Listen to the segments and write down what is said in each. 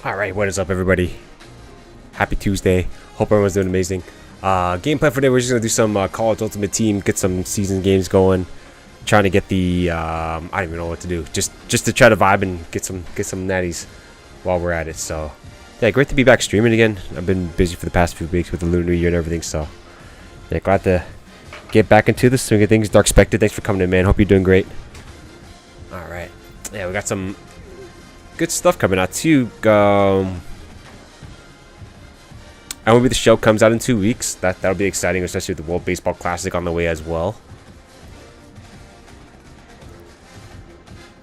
Alright, what is up everybody? Happy Tuesday. Hope everyone's doing amazing. Game plan for today, we're just going to do some College Ultimate Team, get some season games going. Trying to get the, I don't even know what to do. Just to try to vibe and get some natties while we're at it. So, yeah, great to be back streaming again. I've been busy for the past few weeks with the Lunar New Year and everything. So, yeah, glad to get back into the swing of things. Dark Spectre, thanks for coming in, man. Hope you're doing great. Alright. Yeah, we got some good stuff coming out too. MLB The Show comes out in 2 weeks. That'll be exciting, especially with the World Baseball Classic on the way as well.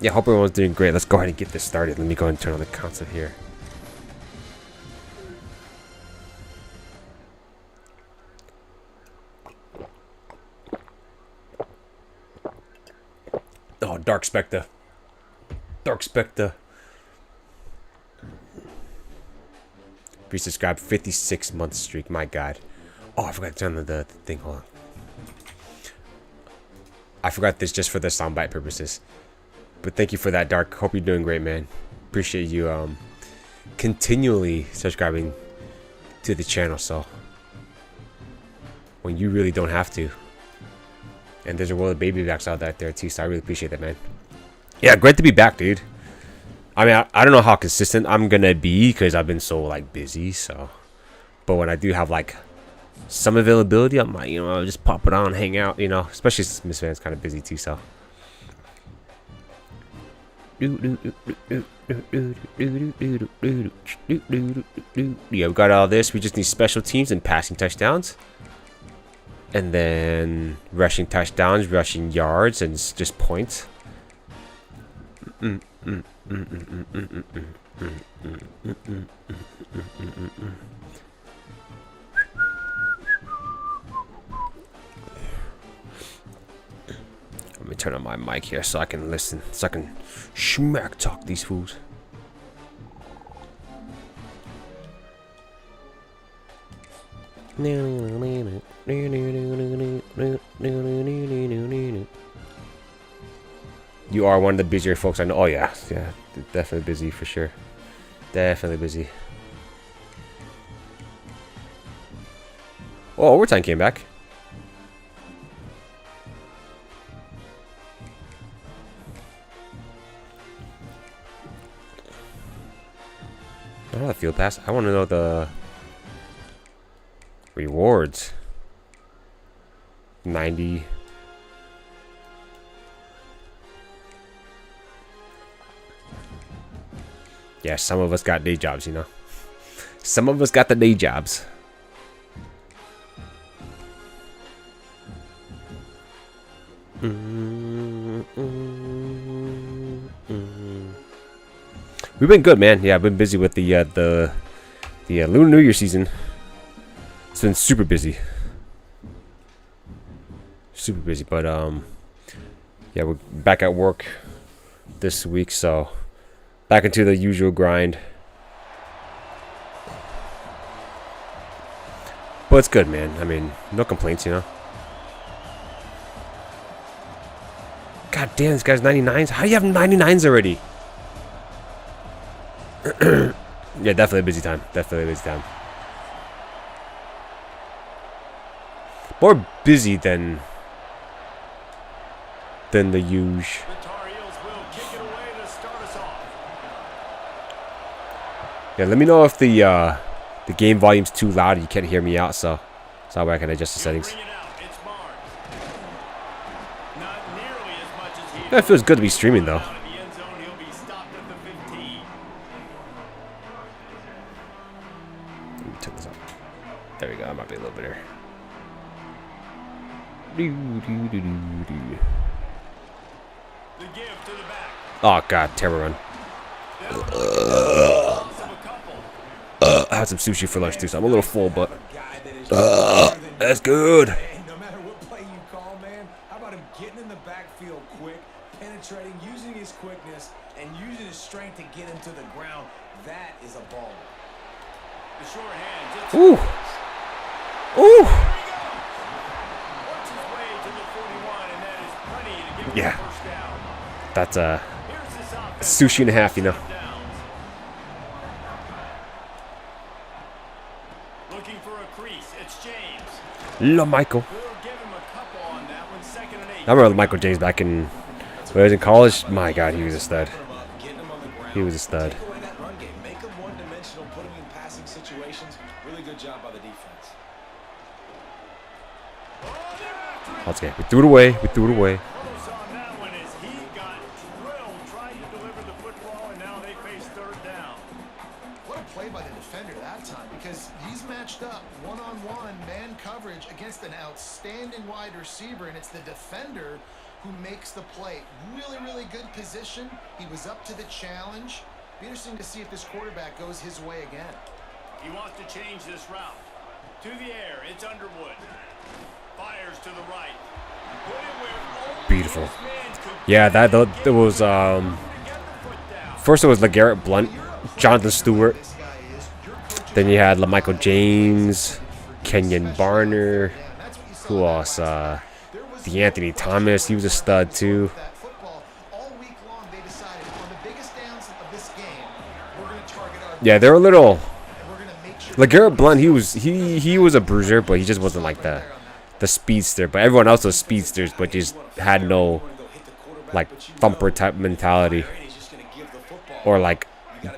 Yeah, hope everyone's doing great. Let's go ahead and get this started. Let me go ahead and turn on the console here. Oh, Dark Spectre. Dark Spectre. Resubscribe 56-month streak. My God. Oh, I forgot to turn on the thing. Hold on. I forgot this just for the soundbite purposes. But thank you for that, Dark. Hope you're doing great, man. Appreciate you continually subscribing to the channel. So when you really don't have to. And there's a world of baby backs out there too. So I really appreciate that, man. Yeah, great to be back, dude. I mean, I don't know how consistent I'm gonna be because I've been so like busy. So, but when I do have like some availability, I might, I'll just pop it on, hang out, Especially since Miss Van's kind of busy too. So, yeah, we got all this. We just need special teams and passing touchdowns, and then rushing touchdowns, rushing yards, and just points. Let me turn on my mic here so I can listen, so I can smack talk these fools. You are one of the busier folks I know. Oh yeah, definitely busy for sure. Definitely busy. Oh, overtime came back. I don't know the field pass. I want to know the rewards. 90. Yeah, some of us got day jobs, Some of us got the day jobs. We've been good, man. Yeah, I've been busy with the Lunar New Year season. It's been super busy. Super busy, but yeah, we're back at work this week, so back into the usual grind. But it's good, man. I mean, no complaints, God damn, this guy's 99s. How do you have 99s already? Yeah, definitely a busy time. Definitely a busy time. More busy than the usual. Yeah, let me know if the game volume's too loud and you can't hear me out, so that way I can adjust the settings. Yeah, it feels good to be streaming though. Let me turn this up. There we go. I might be a little better. Oh god, terror run. I had some sushi for lunch too, so I'm a little full, but that's good. No matter what play you call, man, how about him getting in the backfield quick, penetrating, using his quickness, and using his strength to get him to the ground? That is a ball. The short hands. Ooh. Ooh. Yeah. That's sushi and a half, Michael. I remember Michael James back in when I was in college. My God, he was a stud. He was a stud. Really good job by the defense. Let's get. We threw it away. We threw it away. What a play by the defender that time, because he's matched up one-on-one man coverage against an outstanding wide receiver, and it's the defender who makes the play. Really, really good position. He was up to the challenge. Be interesting to see if this quarterback goes his way again. He wants to change this route. To the air, it's Underwood. Fires to the right. Beautiful. Yeah, that was first it was LeGarrette Blount, Jonathan Stewart. Then you had LaMichael James, Kenyon Barner. Who else? DeAnthony Thomas. He was a stud too. Yeah, they're a little. LeGarrette Blount, he was a bruiser, but he just wasn't like the speedster. But everyone else was speedsters, but just had no like thumper type mentality or like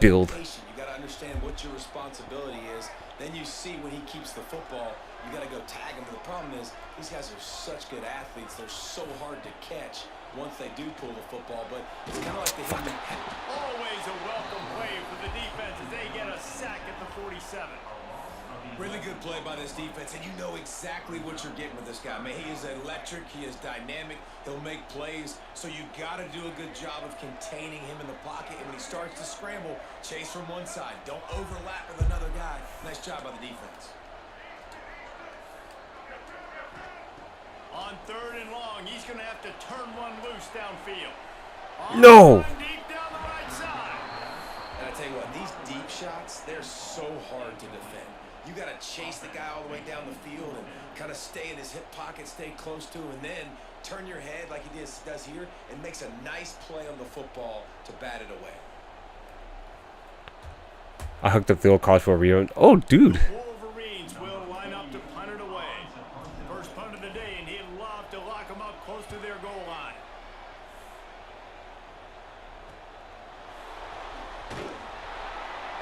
build. You got to understand what your responsibility is. Then you see when he keeps the football, you got to go tag him. But the problem is these guys are such good athletes. They're so hard to catch once they do pull the football. But it's kind of like the hit. Always a welcome play for the defense as they get a sack at the 47. Really good play by this defense, and you know exactly what you're getting with this guy. Man, he is electric. He is dynamic. He'll make plays. So you got to do a good job of containing him in the pocket. And when he starts to scramble, chase from one side. Don't overlap with another guy. Nice job by the defense. On 3rd and long, he's going to have to turn one loose downfield. No. Deep down the right side. And I tell you what, these deep shots, they're so hard to defend. You got to chase the guy all the way down the field and kind of stay in his hip pocket, stay close to him, and then turn your head like he does here and makes a nice play on the football to bat it away. I hooked up the old college for a real. Oh, dude. Wolverines will line up to punt it away. First punt of the day, and he'd love to lock them up close to their goal line.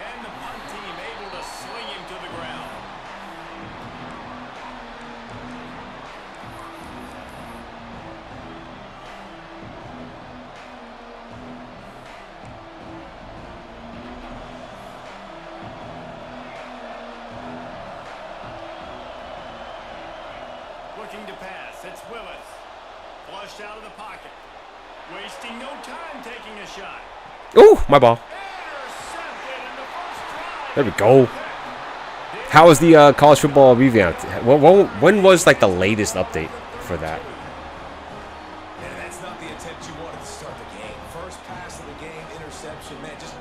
And the punt team able to sling him to the ground. Looking to pass. It's Willis. Flushed out of the pocket. Wasting no time taking a shot. Oh, my ball. There we go. How was the college football revamped? When was like the latest update for that? And that's not the intent you wanted to start the game. First pass of the game, interception. Man, just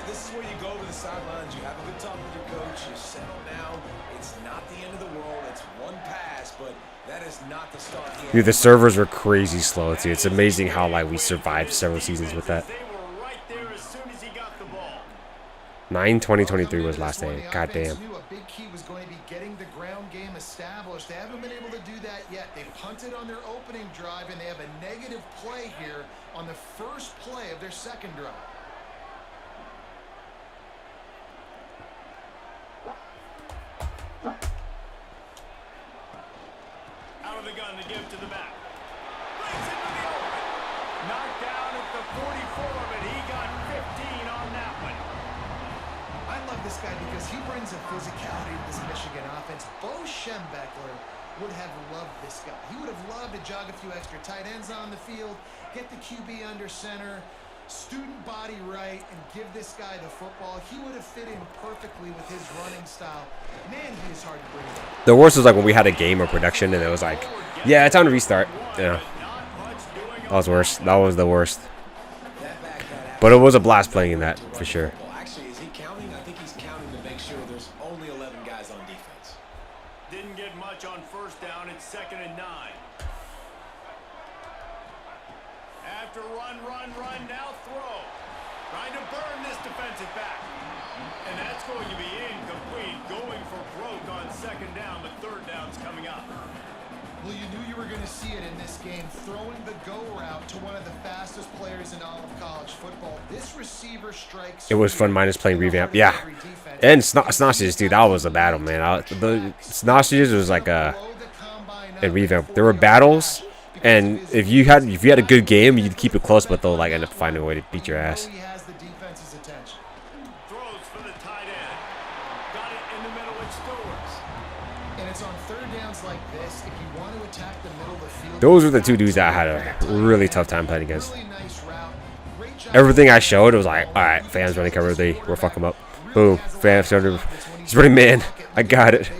this is where you go to the sidelines. You have a good talk with your coach. You settle down. It's not the end of the world. It's one pass, but that is not the start. Dude, the servers were crazy slow too. It's amazing how like we survived several seasons with that. 9/20/23 was last day. God damn. A big key was going to be getting the ground game established. They haven't been able to do that yet. They punted on their opening drive, and they have a negative play here on the first play of their second drive. Out of the gun to give to the back. Brings it to the open. Knocked down at the 44, but he got 15 on that one. I love this guy because he brings a physicality to this Michigan offense. Bo Schembechler would have loved this guy. He would have loved to jog a few extra tight ends on the field, get the QB under center, student body right, and give this guy the football. He would have fit in perfectly with his running style. Man, he is hard to bring in. The worst was like when we had a game or production and it was like, yeah, it's time to restart. Yeah. That was worse. That was the worst. But it was a blast playing in that for sure. Actually, is he counting? I think he's counting to make sure there's only 11 guys on defense. Didn't get much on first down. It's 2nd and 9. After run, now throw. Trying to burn this defensive back. And that's going to be incomplete. Going for broke on second down, but third down's coming up. Well, you knew you were going to see it in this game. Throwing the go route to one of the fastest players in all of college football. This receiver strikes. It was fun minus playing revamp. Yeah. And Snausages, dude, that was a battle, man. The Snausages was like a revamp. There were battles, and if you had a good game, you'd keep it close, but they'll like end up finding a way to beat your ass. Throws for the tight end. Got it in the middle with Stores. And it's on third downs like this. If you want to attack the middle of the field, Those were the two dudes that I had a really tough time playing against. really nice route. Great job. Everything I showed, it was like, all right, fans running cover, we're fucking them up. Boom, fans running. He's running man. I got it.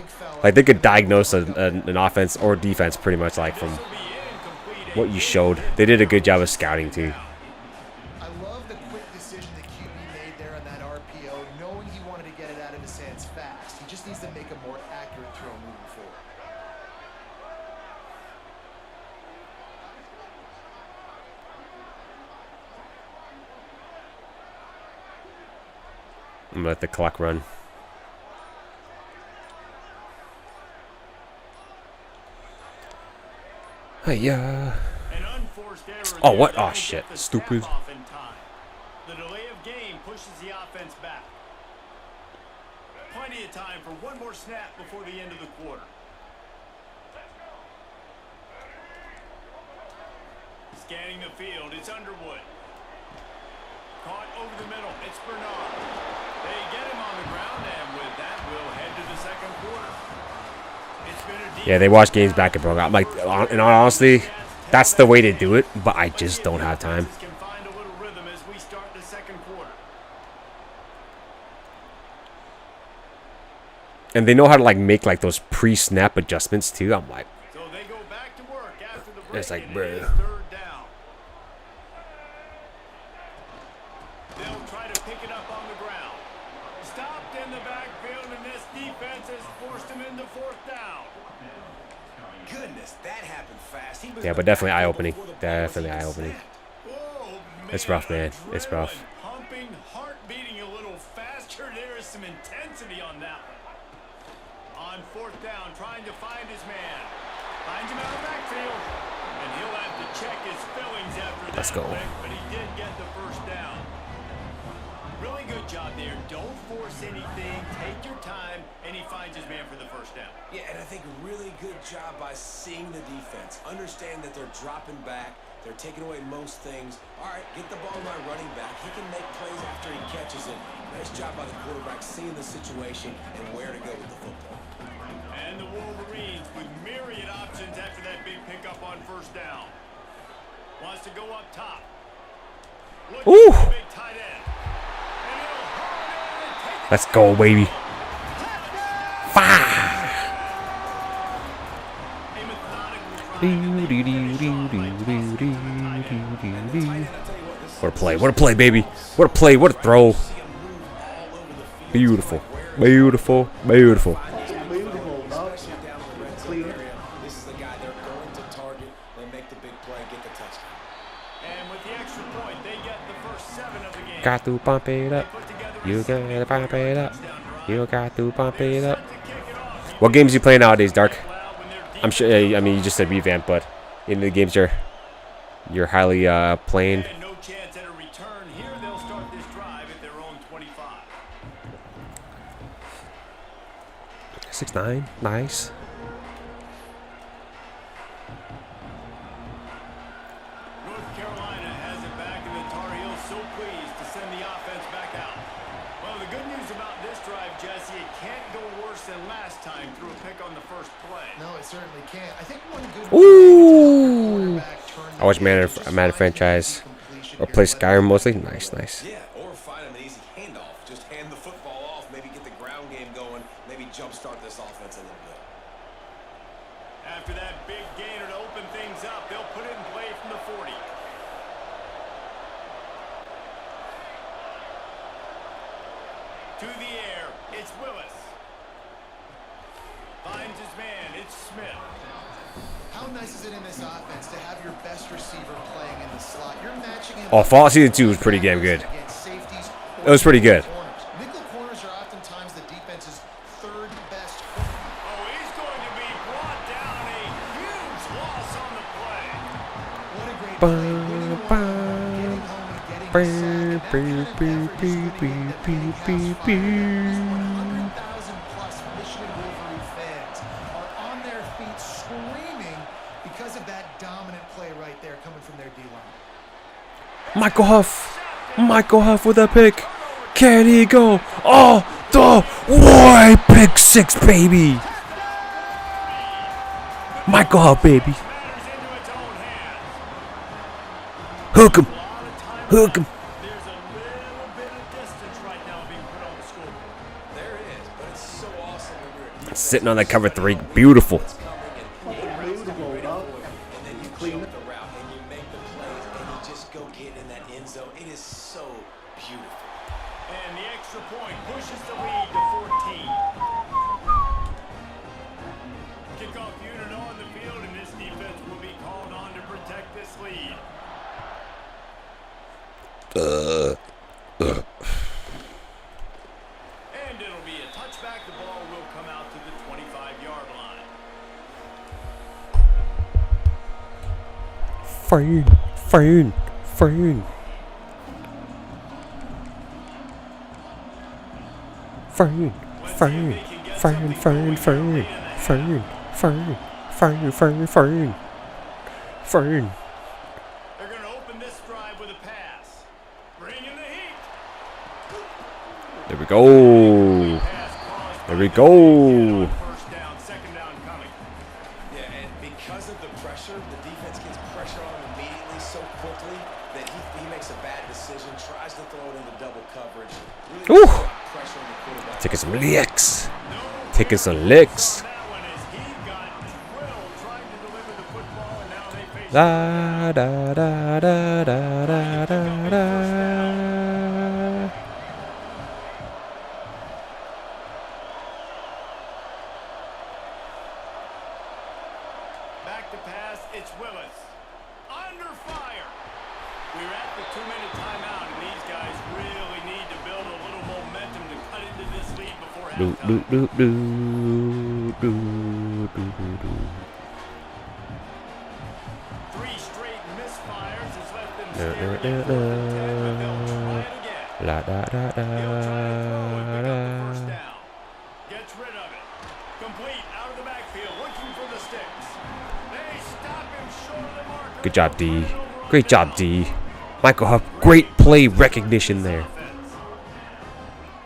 Like they could diagnose an offense or defense pretty much like from what you showed. They did a good job of scouting too. I love the quick decision that QB made there on that RPO, knowing he wanted to get it out of his hands fast. He just needs to make a more accurate throw moving forward. I'm gonna let the clock run. Yeah. Oh, what? Oh, shit. Stupid. The delay of game pushes the offense back. Plenty of time for one more snap before the end of the quarter. Scanning the field, it's Underwood. Caught over the middle, it's Bernard. They get him on the ground, and with that, we'll head to the second quarter. Yeah, they watch games back and bro. I'm like, and honestly, that's the way to do it, but I just don't have time. And they know how to like make like those pre-snap adjustments too. I'm like, it's like, bro. They'll try to pick it up on the ground. Stopped in the backfield, and this defense has forced him into fourth down. Goodness, that happened fast. Yeah, but definitely eye-opening. Definitely eye-opening. It's rough, man. It's rough. Pumping, heart beating a little faster. There is some intensity on that one. On fourth down, trying to find his man. Finds him out of the backfield. And he'll have to check his fillings after that. Let's go. But he did get the first down. Really good job there. Don't force anything. Take your time. And he finds his man for the first down. Yeah, and I think really good job by seeing the defense. Understand that they're dropping back. They're taking away most things. All right, get the ball to my running back. He can make plays after he catches it. Nice job by the quarterback seeing the situation and where to go with the football. And the Wolverines with myriad options after that big pickup on first down. Wants to go up top. Ooh. Big tight end. Let's go, baby. Fire. What a play. What a play, baby. What a play. What a throw. Beautiful. Beautiful. Beautiful. This is the guy they're going to target. They make the big play, get the touchdown. And with the extra point, they get the first 7 of the game. Got to pump it up. You gotta pump it up. You got to pump it up. What games you play nowadays, Dark? I'm sure. I mean, you just said revamp, but in the games you're highly playing. And no chance at a return here. They'll start this drive at their own 25. 6'9", nice. North Carolina has it back, and the Tar Heels so pleased to send the offense back out. Well, the good news about this drive, Jesse, it can't go worse than last time through a pick on the first play. No, it certainly can't. I think one good. Ooh. I watch Madden franchise or play Skyrim mostly. Nice, nice. Yeah, or find an easy handoff. Just hand the football off, maybe get the ground game going, maybe jumpstart this offense a little bit. After that big gainer to open things up, they'll put it in play from the 40. To the air, it's Willis. Finds his man, it's Smith. How nice is it in this offense to have your best receiver playing in the slot? You're matching him. Oh, Fall Season 2 is pretty damn good. Against safety It was pretty good. Nickel corners are oftentimes the defense's third best. Oh, he's going to be brought down. A huge loss on the play. What a great play. Winning one, getting home and getting the sack. And that kind of effort is going to end up getting house fired. 100,000 plus Michigan Wolverine fans are on their feet screaming because of that dominant play right there coming from their D-line. Michael Huff with a pick. Can he go? Oh, the boy, pick six, baby. Michael Huff, baby. Hook him. There's a little bit of distance right now being put on the scoreboard. There it is, but it's so awesome when you're a defense Sitting on that cover 3. Beautiful. coming and routes to be ready for it, and then you clean up the route and you make the plays and you just go get in that end zone. It is so beautiful. And the extra point pushes the lead to 14. Kickoff unit on the field, and this defense will be called on to protect this lead. And it'll be a touchback. The ball will come out to the 25-yard line. Fern. They're going to open this drive with a pass. Bring in the heat. There we go. Pass caused There we go. first down, second down coming. Yeah, and because of the pressure, the defense gets pressure on him immediately so quickly that he makes a bad decision, tries to throw it into double coverage. Really Ooh. puts a lot of pressure on the quarterback. Taking some licks. Taking some licks. That one is he got drilled trying to deliver the football, and now they face Da da da da da da da da. back to pass. It's Willis. Under fire. We're at the 2-minute timeout, and these guys really need to build a little momentum to cut into this lead before Do halftime. do do do do do do. 3 straight misfires has left them Da, staring da, at da, 4th and 10, but they'll try it again. La da da da He'll try and throw it, pick up the first da. down. Gets rid of it. Complete out of the backfield, looking for the sticks. They stop him short of the marker. Good job, D. Great job, D. Michael Huff, great play recognition there.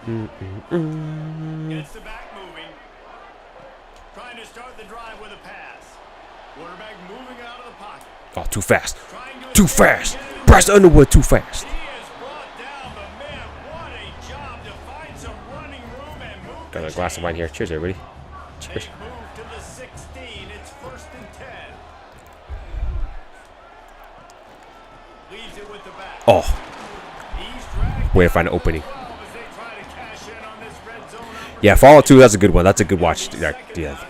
Gets the back moving. Trying to start the drive with a pass. Quarterback moving out of the pocket. Oh, too fast. Trying to Too escape fast. and get it in. Bryce Underwood, too fast. He is brought down, but man, what a job to find some running room and move. Got the a glass of wine here. Cheers, everybody. They Cheers. move to the 16. It's 1st and 10. Leaves it with the back. Oh, He's dragged way to find an opening. 12 as they try to cash in on this red zone opportunity. Yeah, follow 2. That's a good one. That's a good watch. Yeah,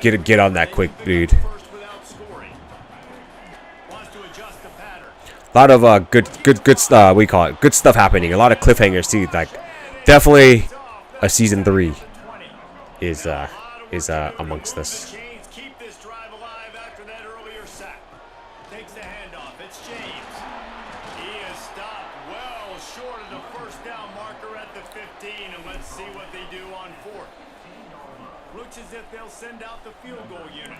get on that quick, dude. First without scoring. Wants to adjust the pattern. A lot of good what do you call it? Good stuff happening. A lot of cliffhangers too. Like, definitely a season 3 is amongst us. The Chains keep this drive alive after that earlier sack. Takes the handoff. It's James. He is stopped well short of the first down marker at the 15, and let's see what they do on 4th. Looks as if they'll send out the field goal unit.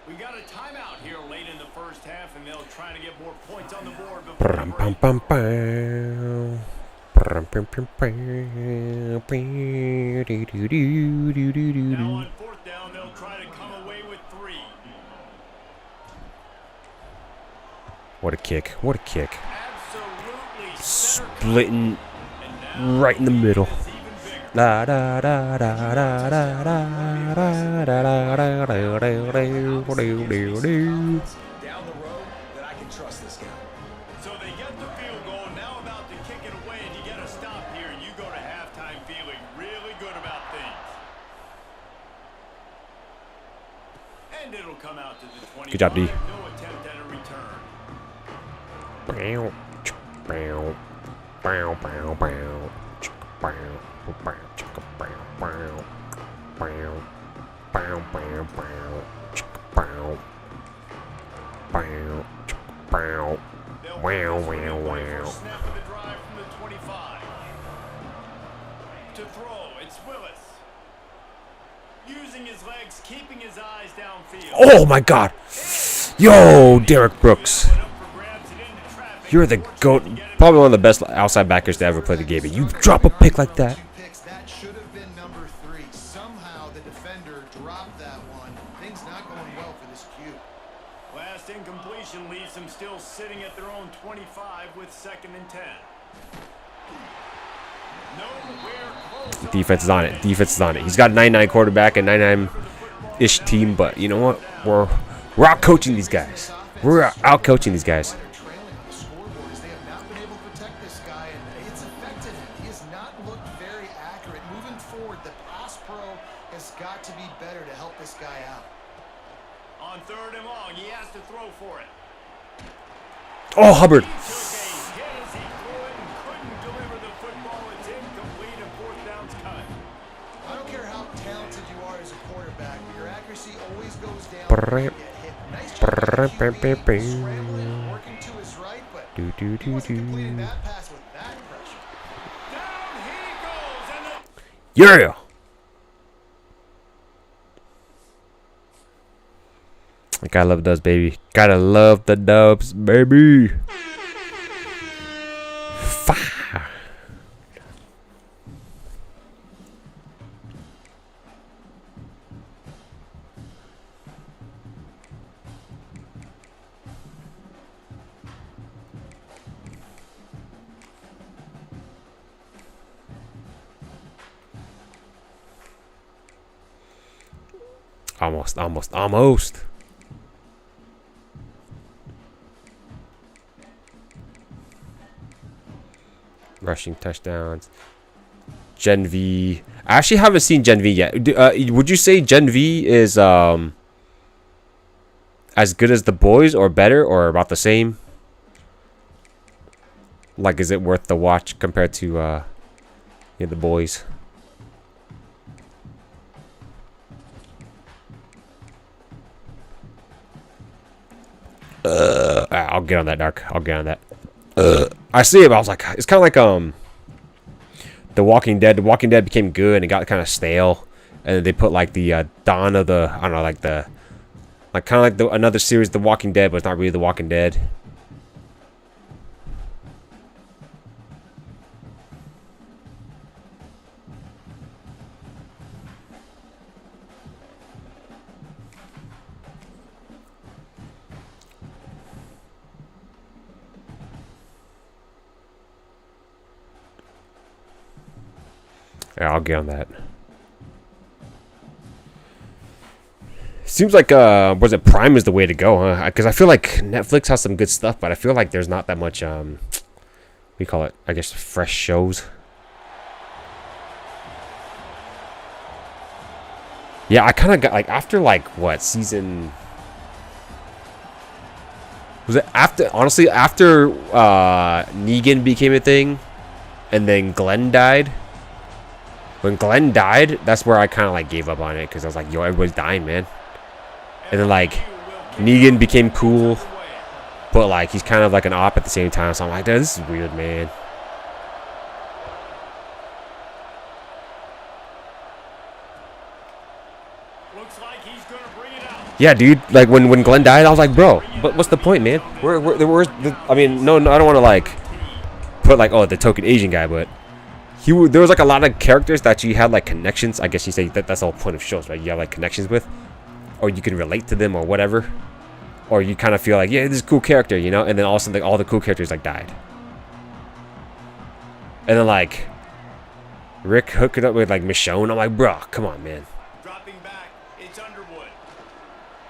We got a timeout here late in the first half, and they'll try to get more points on the board before the Pam, break. pam, pam, pam. Pam, pam, pam, pam. Do, do, do, do, do, do, Now do. on 4th down, they'll try to come away with 3. What a kick. What a kick. Absolutely Splitting right in the middle. Da da da da da da da da da da da da da Down the road that I can trust this guy. So they get the field goal, now about to kick it away, and you get a stop here, and you go to halftime feeling really good about things. And And it'll come out to the 25. Good job, D. No attempt at a return. Bow, bow, bow, bow, bow, bow, bow, bow, bow, bow, bow, bow, bow, bow, bow. Wow, wow, wow. Snap of the drive from the 25. To throw, it's Willis. Using his legs, keeping his eyes downfield. Oh my God. Yo, Derek Brooks. You're the GOAT. Probably one of the best outside backers to ever play the game. And you drop a pick like that. That should have been number 3. Somehow the defender dropped that one. Things not going well for this Q. Last incompletion leaves them still sitting at their own 25 with 2nd and 10. Nowhere close. Defense is on it. Defense is on it. He's got a 99 quarterback and 99-ish team, but you know what? We're out coaching these guys. We're out coaching these guys. They're trailing on the scoreboard as they have not been able to protect this guy, and it's affected him. He has not looked very accurate. Moving forward, the pass pro has got to be better to help this guy out. On 3rd and long, he has to throw for it. Oh, Hubbard. He took a hit as he threw it and couldn't deliver the football. It's incomplete and 4th down's cut. I don't care how talented you are as a quarterback, but your accuracy always goes down Brrrr. when you get hit. Nice job by the QB, scrambling, working to his right, but he wasn't completing that pass with that pressure. Down he goes, and the Yeah. Gotta love those, baby. Gotta love the dubs, baby. Fire. Almost. Rushing touchdowns. Gen V. I actually haven't seen Gen V yet. Would you say Gen V is as good as the boys, or better, or about the same? Like, is it worth the watch compared to the boys? I'll get on that, Dark. I'll get on that. I see it, but I was like, it's kind of like The Walking Dead. The Walking Dead became good and it got kind of stale, and then they put like the Dawn of the, I don't know, like the, like kind of like another series, The Walking Dead, but it's not really The Walking Dead. Yeah, I'll get on that. Seems like was it Prime is the way to go, huh? Because I feel like Netflix has some good stuff, but I feel like there's not that much what do you call it? I guess fresh shows. Yeah, I kind of got like after like what season was it? After, honestly, after Negan became a thing, and then Glenn died. When Glenn died, that's where I kind of like gave up on it, because I was like, yo, everybody's dying, man. And then like Negan became cool, but like he's kind of like an op at the same time. So I'm like, this is weird, man. looks like he's gonna bring it out. Yeah, dude. Like when Glenn died, I was like, bro, but what's the point, man? Where's the? I mean, no, I don't want to like put like, oh, the token Asian guy, but there was like a lot of characters that you had like connections. I guess you say that's the whole point of shows, right? You have like connections with, or you can relate to them or whatever, or you kind of feel like, yeah, this is a cool character, you know. And then all of a sudden, like, all the cool characters like died, and then like Rick hooked it up with like Michonne. I'm like, bro, come on, man. Dropping back, it's Underwood.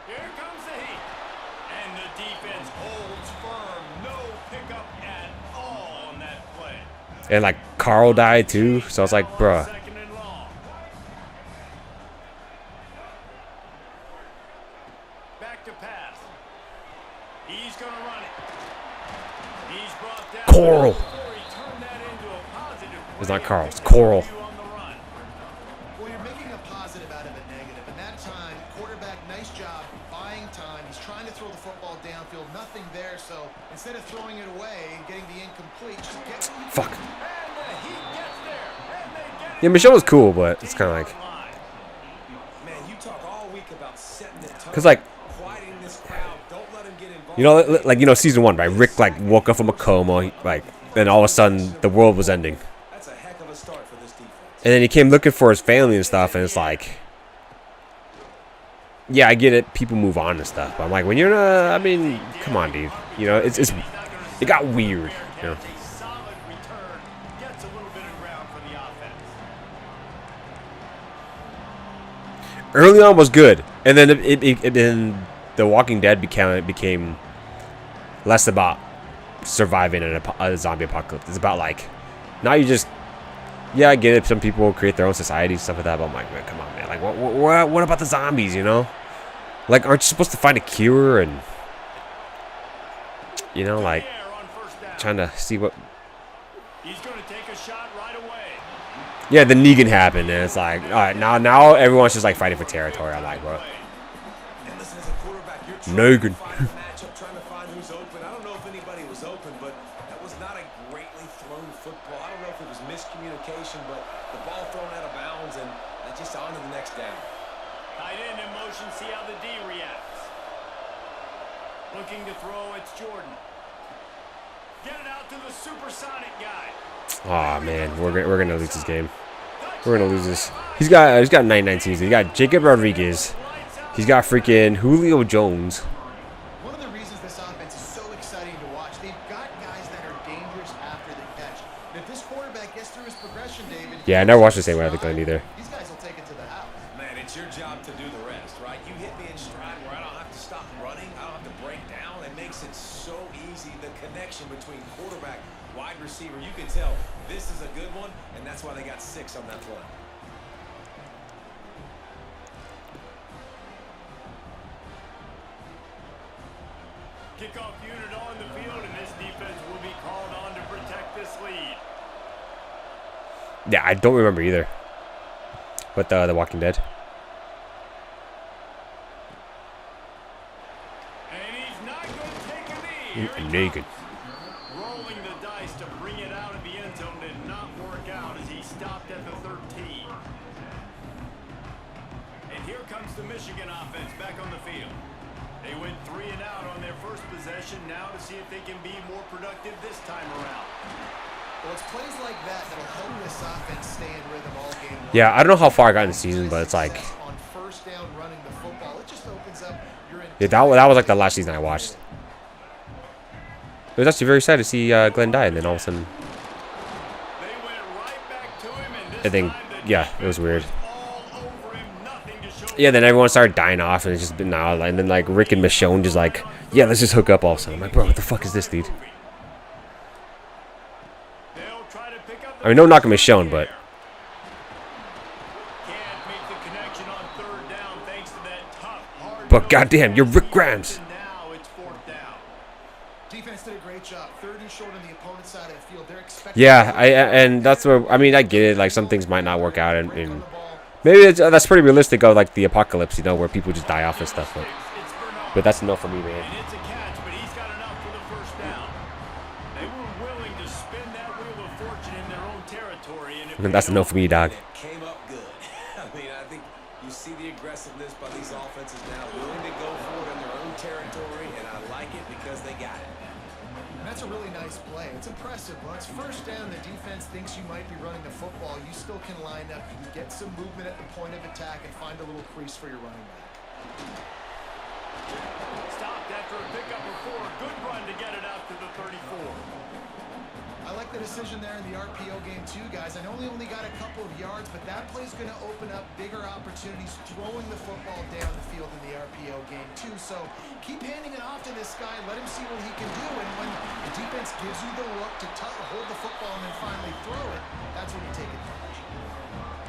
Here comes the heat. And the defense holds firm. No pickup at all on that play. And like Carl died too, so I was like, bruh. to pass. He's going to run it. He's brought down Coral. before he turned that into a positive. It's not Carl. It's Coral. On the run. Well, you're making a positive out of a negative. And that time, quarterback, nice job buying time. He's trying to throw the football downfield. Nothing there. So instead of throwing it away and getting the incomplete, just get what you Fuck. And the Heat gets there. And they get Yeah, Michelle was cool, but it's kind of like, Man, you talk all week about setting the tone. 'cause, like, quieting this crowd. Don't let him get involved. you know, like, you know, season 1, right? Rick, like, woke up from a coma, like, then all of a sudden the world was ending. That's a heck of a start for this defense. And then he came looking for his family and stuff, and it's like, yeah, I get it. People move on and stuff. But I'm like, when you're I mean, come on, dude. You know, it got weird. You know. a solid return. Gets a little bit of ground for the offense. Early on was good, and then then The Walking Dead became less about surviving a zombie apocalypse. It's about like, now you just, yeah, I get it. Some people create their own societies, stuff like that. But I'm like, man, come on, man. Like, what about the zombies? You know, like, aren't you supposed to find a cure and, you know, like, Air on first down. trying to see what. He's going to take a shot right away. Yeah, the Negan happened, and it's like, all right, now everyone's just like fighting for territory. I'm like, bro, And listen, as a quarterback, you're trying Negan. to find a matchup, trying to find who's open. I don't know if anybody was open, but that was not a greatly thrown football. I don't know if it was miscommunication, but the ball thrown out of bounds, and that's just on to the next down. Tight end in motion, see how the D reacts. Looking to throw, it's Jordan. Get it out to the supersonic guy. oh man, we're gonna lose this game. We're gonna lose this. He's got 99 seasons. He got Jacob Rodriguez. He's got freaking Julio Jones. One of the reasons this offense is so exciting to watch, they've got guys that are dangerous after the catch. And if this quarterback gets through his progression, David. Yeah, I never watched the same way I think Glenn either. These guys will take it to the house. Man, it's your job to do the rest, right? You hit me in stride where I don't have to stop running. I don't have to break down. It makes it so easy. The connection between quarterback, wide receiver, you can tell this is a good one, and that's why they got 6 on that play. Kickoff unit on the field, and this defense will be called on to protect this lead. Yeah, I don't remember either. But The Walking Dead. And he's not going to take a knee. Here he Naked. comes. Rolling the dice to bring it out of the end zone did not work out as he stopped at the 13. And here comes the Michigan offense back on the field. They went 3 and out on their first possession, now to see if they can be more productive this time around. Well, it's plays like that that'll help this offense stay in rhythm all game long. Yeah, I don't know how far I got in the season, but it's like, On first down running the football, it just opens up your yeah, that was like the last season I watched. It was actually very sad to see Glenn die, and then all of a sudden, They went right back to him, and this I think, time the yeah, it was weird. all over him, nothing to show. Yeah, then everyone started dying off, and it's just been now, and then like Rick and Michonne just like, yeah, let's just hook up all of a sudden. I'm like, bro, what the fuck is this, dude? They'll try to pick up the I mean, no knocking Michonne, but can't make the connection on third down thanks to that tough, hard. but goddamn, you're Rick Grimes. And now it's 4th down. defense did a great job. 30 short on the opponent's side of the field. They're expecting. Yeah, and that's where, I mean, I get it. Like, some things might not work out, and maybe that's pretty realistic of like the apocalypse, you know, where people just die off and stuff. It's Bernard. But that's enough for me, man. And it's a catch, but he's got enough for the first down. They were willing to spin that wheel of fortune in their own territory, and if And that's enough for me, dog. Came up good. I mean, I think you see the aggressiveness by these offenses now, willing to go for it in their own territory, and I like it because they got it. And that's a really nice play. It's impressive. Once first down, the defense thinks you might be running the football. You still can line up. You can get some movement at the point of attack and find a little crease for your running back. stopped after a pickup of 4. Good run to get it out to the 34. I like the decision there in the RPO game too, guys. I know they only got a couple of yards, but that play's going to open up bigger opportunities throwing the football down the field in the RPO game too. So keep handing it off to this guy. Let him see what he can do. And when the defense gives you the look to hold the football and then finally throw it, that's when you take advantage.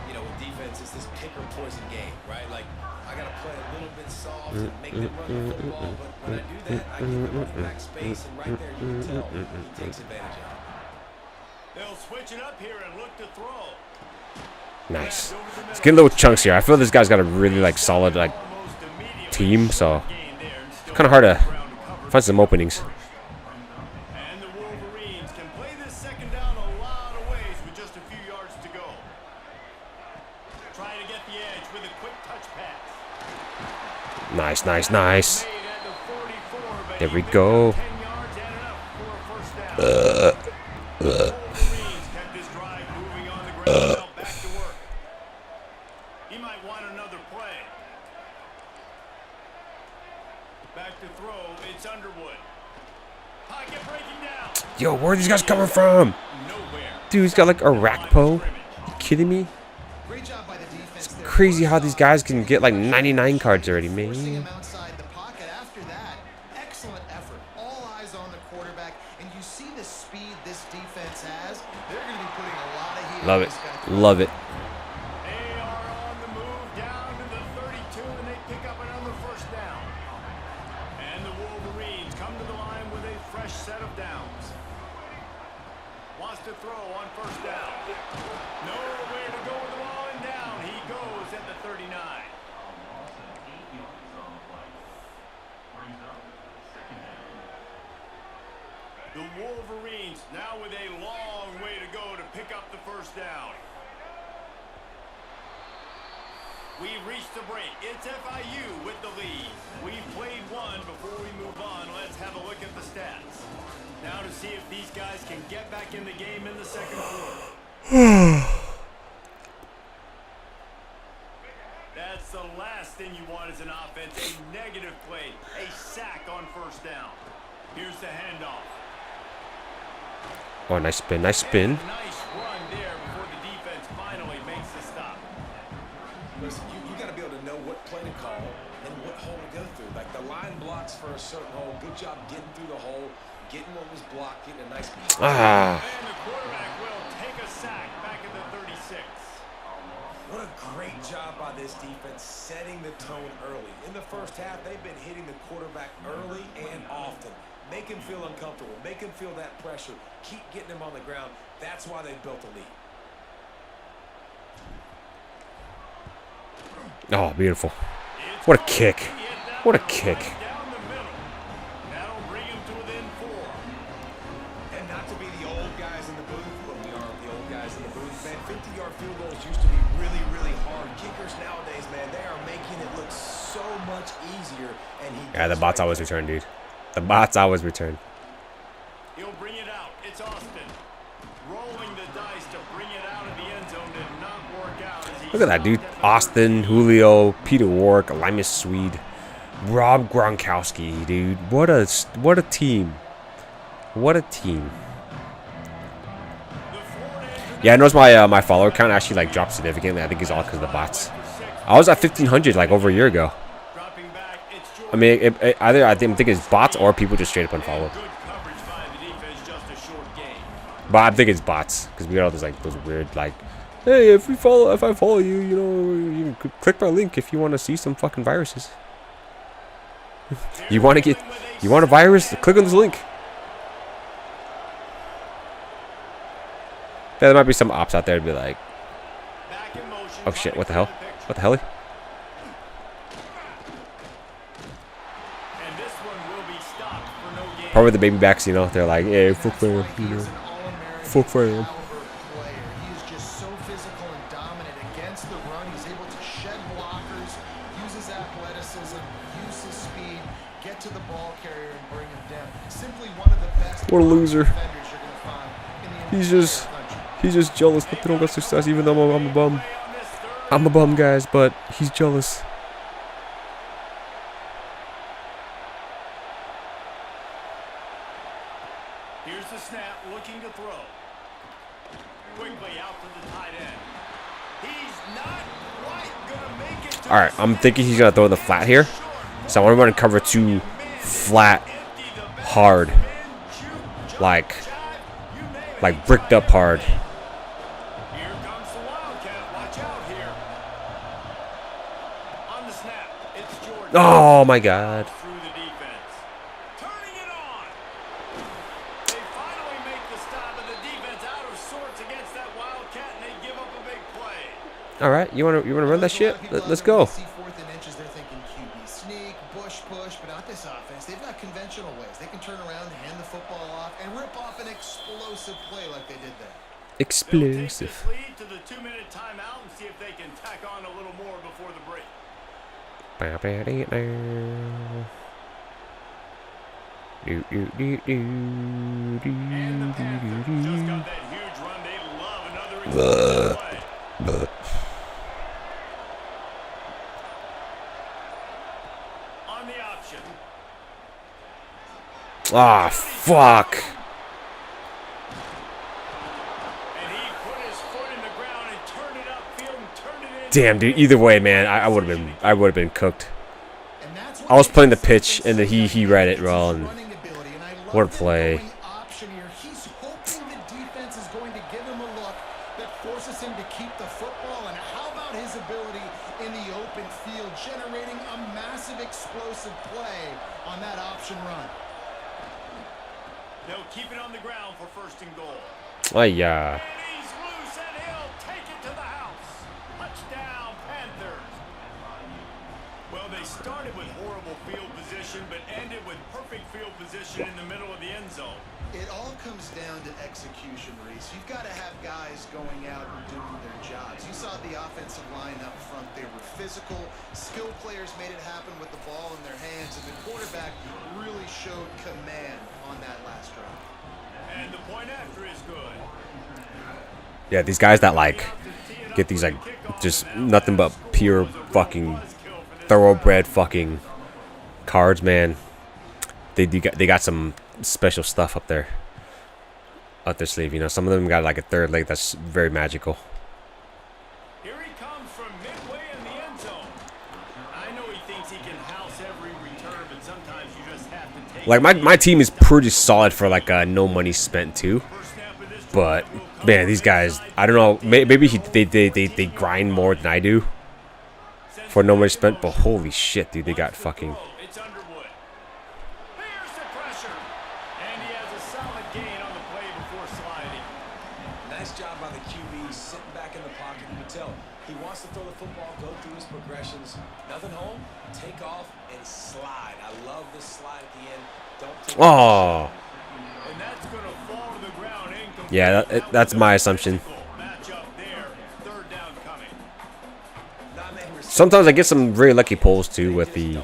You know, with defense offense is this pick or poison game, right? Like, I got to play a little bit soft and make them run the football, but when I do that, I give the running back space, and right there you can tell he takes advantage of it. They'll switch it up here and look to throw. Nice. Let's get little chunks here. I feel this guy's got a really like solid like team, so it's kind of hard to find some openings. And the Wolverines can play this second down a lot of ways with just a few yards to go. Trying to get the edge with a quick touch pass. Nice, nice, nice. There we go. He might want another play. Back to throw. It's Underwood. Pocket breaking down. Yo, where are these guys coming from? Nowhere. Dude, he's got like a Rakpo. You kidding me? Great job by the defense there. Crazy how these guys can get like 99 cards already, Forcing man. him outside the pocket. After that, excellent effort. All eyes on the quarterback, and you see the speed this defense has. They're going to be putting a lot of heat Love on it. this guy. Love it. They are on the move down to the 32, and they pick up another first down. And the Wolverines come to the line with a fresh set of downs. Wants to throw on first down. Nowhere to go with the ball and down. He goes at the 39. The Wolverines now with a long way to go to pick up the first down. We've reached the break. It's FIU with the lead. We've played one. Before we move on, let's have a look at the stats. Now to see if these guys can get back in the game in the second quarter. That's the last thing you want as an offense. A negative play. A sack on first down. Here's the handoff. Oh, nice spin, nice spin. Nice run there before the defense finally makes the stop. Listen, you got to be able to know what play to call and what hole to go through. Like the line blocks for a certain hole. Good job getting through the hole, getting what was blocked, getting a nice. Ah. And the quarterback will take a sack back at the 36. What a great job by this defense setting the tone early. In the first half, they've been hitting the quarterback early and often. Make him feel uncomfortable. Make him feel that pressure. Keep getting him on the ground. That's why they built a lead. Oh, beautiful. What a kick. What a kick. Down the middle. That'll bring him to within 4. And not to be the old guys in the booth, but we are the old guys in the booth, man. 50-yard field goals used to be really, really hard. Kickers nowadays, man, they are making it look so much easier. And Yeah, the bots always return, dude. The bots always return. He'll bring it out. It's Austin. Rolling the dice to bring it out of the end zone did not work out. Look at that, dude. Austin, Julio, Peter Warrick, Limas Swede, Rob Gronkowski, dude. What a team. What a team. Yeah, I noticed my follower count actually like dropped significantly. I think it's all because of the bots. I was at 1,500 like over a year ago. Dropping back, it's Jordan. I mean, either I think it's bots or people just straight up unfollowed. Good coverage by the defense, just a short game. But I think it's bots because we got all those like those weird like, hey, if I follow you, you know, you can click my link if you want to see some fucking viruses. You want a virus? Click on this link. Yeah, there might be some ops out there to be like, Back in motion, oh shit, what the hell? What the hell? And this one will be stopped for no gain. Probably the baby backs, you know, they're like, hey, fuck fam, you know, fuck fam. He is just so physical and dominant against the run. He's able to shed blockers, use his athleticism, use his speed, get to the ball carrier and bring him down. Simply one of the best What a loser. defenders you're going to find in the He's just jealous that they don't got success, even though I'm a bum. I'm a bum, guys, but he's jealous. Here's the snap, looking to throw. Quickly out to the tight end. He's not quite gonna make it to All right, I'm thinking he's gonna throw the flat here, so I want to run cover 2 flat, hard, like bricked up hard. Here comes the Wildcat. Watch out here. Oh my God. Through the defense. Turning it on. They finally make the stop, and the defense out of sorts against that Wildcat, and they give up a big play. All right, you wanna run that shit? Let's go. See fourth and inches, they're thinking QB sneak, push, but not this offense. They've got conventional ways. They can turn around, hand the football off, and rip off an explosive play like they did there. They'll take Explosive. this lead to the 2-minute timeout and see if they can tack on a little more before the break. And And the Panthers just got that huge run. They love another explosive play. On the option. Ah, fuck. And he put his foot in the ground and turned it upfield and turned it in. Damn, dude. Either way, man, I would have been cooked. And that's I was playing the pitch, and then he read it well, and running ability, and I love what a him play. going option here. He's hoping the defense is going to give him a look that forces him to keep the football. And how about his ability in the open field, generating a massive explosive play on that option run? They'll keep it on the ground for first and goal. Oh yeah. And he's loose, and he'll take it to the house. Touchdown, Panthers. Well, they started with horrible field position, but ended with perfect field position in the middle of the end zone. It all comes down to execution, Reese. You've got to have guys going out and doing their jobs. You saw the offensive line up front. They were physical. Skilled players made it happen with the ball in their hands, and the quarterback really showed command on that last drive. And the point after is good. Yeah, these guys that like get these like just nothing but pure fucking thoroughbred fucking cards, man. They got some special stuff up their sleeve. You know, some of them got like a third leg that's very magical. Here he comes from midway in the end zone. I know he thinks he can house every return, but sometimes you just have to take. Like my team is pretty solid for like no money spent too. But man, these guys, I don't know. Maybe they grind more than I do for no money spent. But holy shit, dude, they got fucking. It's Underwood. There's the pressure. And he has a solid gain on the play before sliding. Nice job by the QB, sitting back in the pocket. You can tell he wants to throw the football, go through his progressions. Nothing home, take off, and slide. I love this slide at the end. Don't take Oh. And that's going to fall to the ground incomplete. Yeah, that's my assumption. Match up there. Third down coming. Sometimes I get some very lucky pulls too with the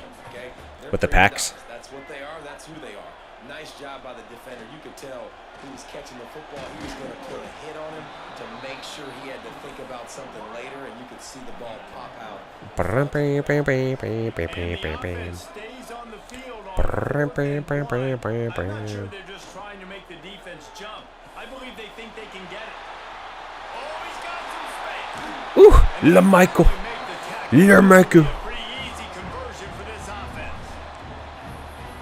packs. That's what they are. That's who they are. Nice job by the defender. You could tell he was catching the football. He was going to put a hit on him to make sure he had to think about something later, and you could see the ball pop out. And the offense stays on the field on fourth and one. I'm not sure they're just trying to make the defense jump. I believe they think they can get it. Oh, he's got some space. Ooh, LaMichael. LaMichael. Pretty easy conversion for this offense.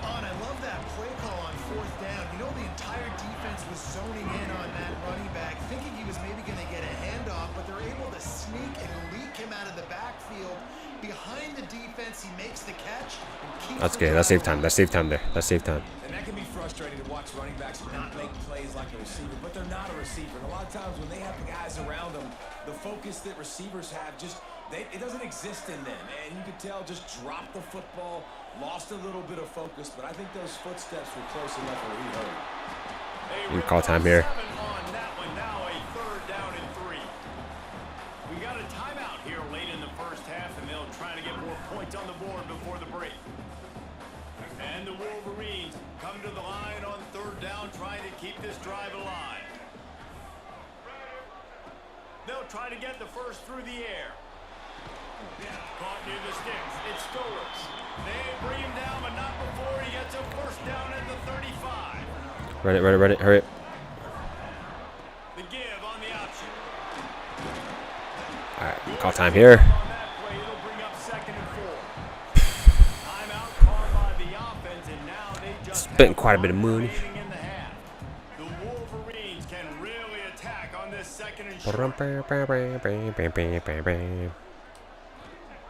And I love that play call on fourth down. You know, the entire defense was zoning in on that running back, thinking he was maybe going to get a handoff, but they're able to sneak and leak him out of the backfield. Behind the defense, he makes the catch. And keeps That's the good. That saved drive time. That saved time there. That saved time. And that can be frustrating to watch running backs not make plays like a receiver, but they're not a receiver. And a lot of times when they have the guys around them, the focus that receivers have it doesn't exist in them. And you could tell just dropped the football, lost a little bit of focus, but I think those footsteps were close enough where he heard. You call time here. On that one now, a third down and 3. We got a timeout here late in the first half, and they'll try to get more points on the board before the break. And the Wolverines come to the line on third down, trying to keep this drive alive. They'll try to get the first through the air. Caught near the sticks. It's Stowers. They bring him down, but not before he gets a first down at the 35. Run it. Hurry up. The give on the option. All right, call time here. On that play, it'll bring up second and 4. Timeout called by the offense, and now they just Spent quite a bit of money. remaining in the half. The Wolverines can really attack on this second and short.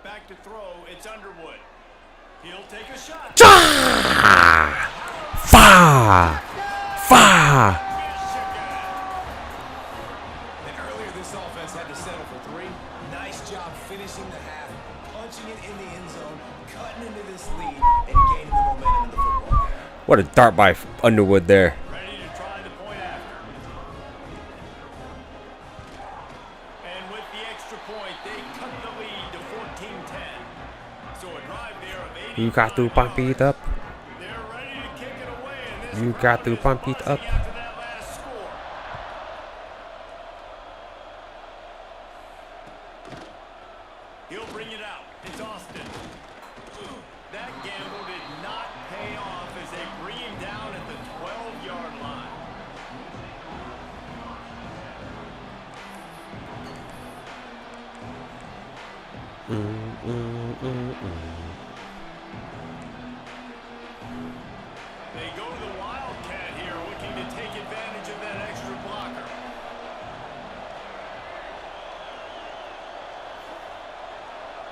Back to throw, it's Underwood. Fa! Fa! And earlier, this offense had to settle for 3. Nice job finishing the half, punching it in the end zone, cutting into this lead, and gaining the momentum in the football game. What a dart by Underwood there. Ready to try the point after. And with the extra point, they cut the lead to 14-10. So a drive there of 80. You got to pump it up. They're ready to kick it away, and this You got to crowd is pump it buzzing up. after that last score. He'll bring it out. It's Austin. That gamble did not pay off as they bring him down at the 12-yard line. They go to the Wildcat here, looking to take advantage of that extra blocker.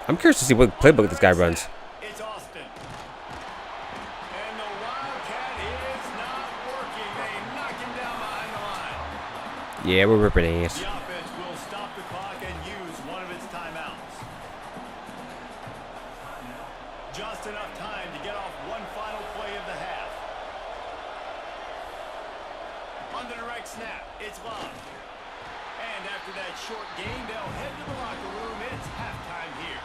I'm curious to see what playbook this guy runs. It's Austin. And the Wildcat is not working. They knock him down behind the line. Yeah, we're ripping ass. The offense will stop the clock and use one of its timeouts. Just enough time to get off one final play of the half. On the direct snap, it's Love. And after that short game, they'll head to the locker room. It's halftime here.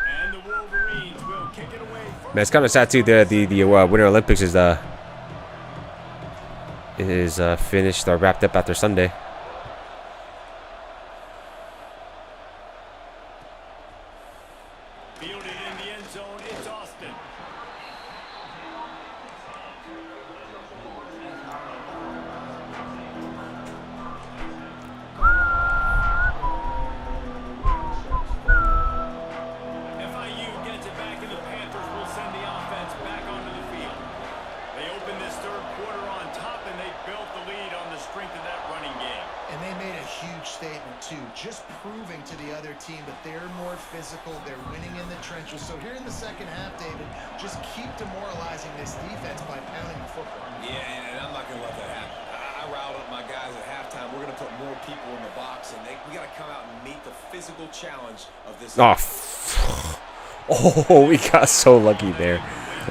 And the Wolverines will kick it away first. Man, it's kind of sad too. The Winter Olympics is finished or wrapped up after Sunday. Fielded in the end zone, it's Austin. FIU gets it back, and the Panthers will send the offense back onto the field. They opened this third quarter on top, and they built the lead on the strength of that running game. And they made a huge statement, too, just proving to the other team that they're more physical, they're winning in the trenches. So here in the second half, David, just keep demoralizing this defense by pounding the football. Yeah, and I'm not going to let that happen. I riled up my guys at halftime. We're going to put more people in the box, and we got to come out and meet the physical challenge of this. Oh, we got so lucky there.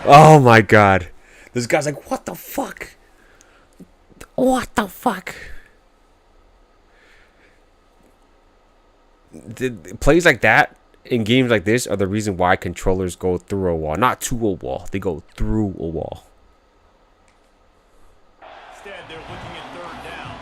Oh my God, this guy's like, what the fuck? What the fuck? Plays like that in games like this are the reason why controllers go through a wall, not to a wall. They go through a wall. Instead, they're looking at third down.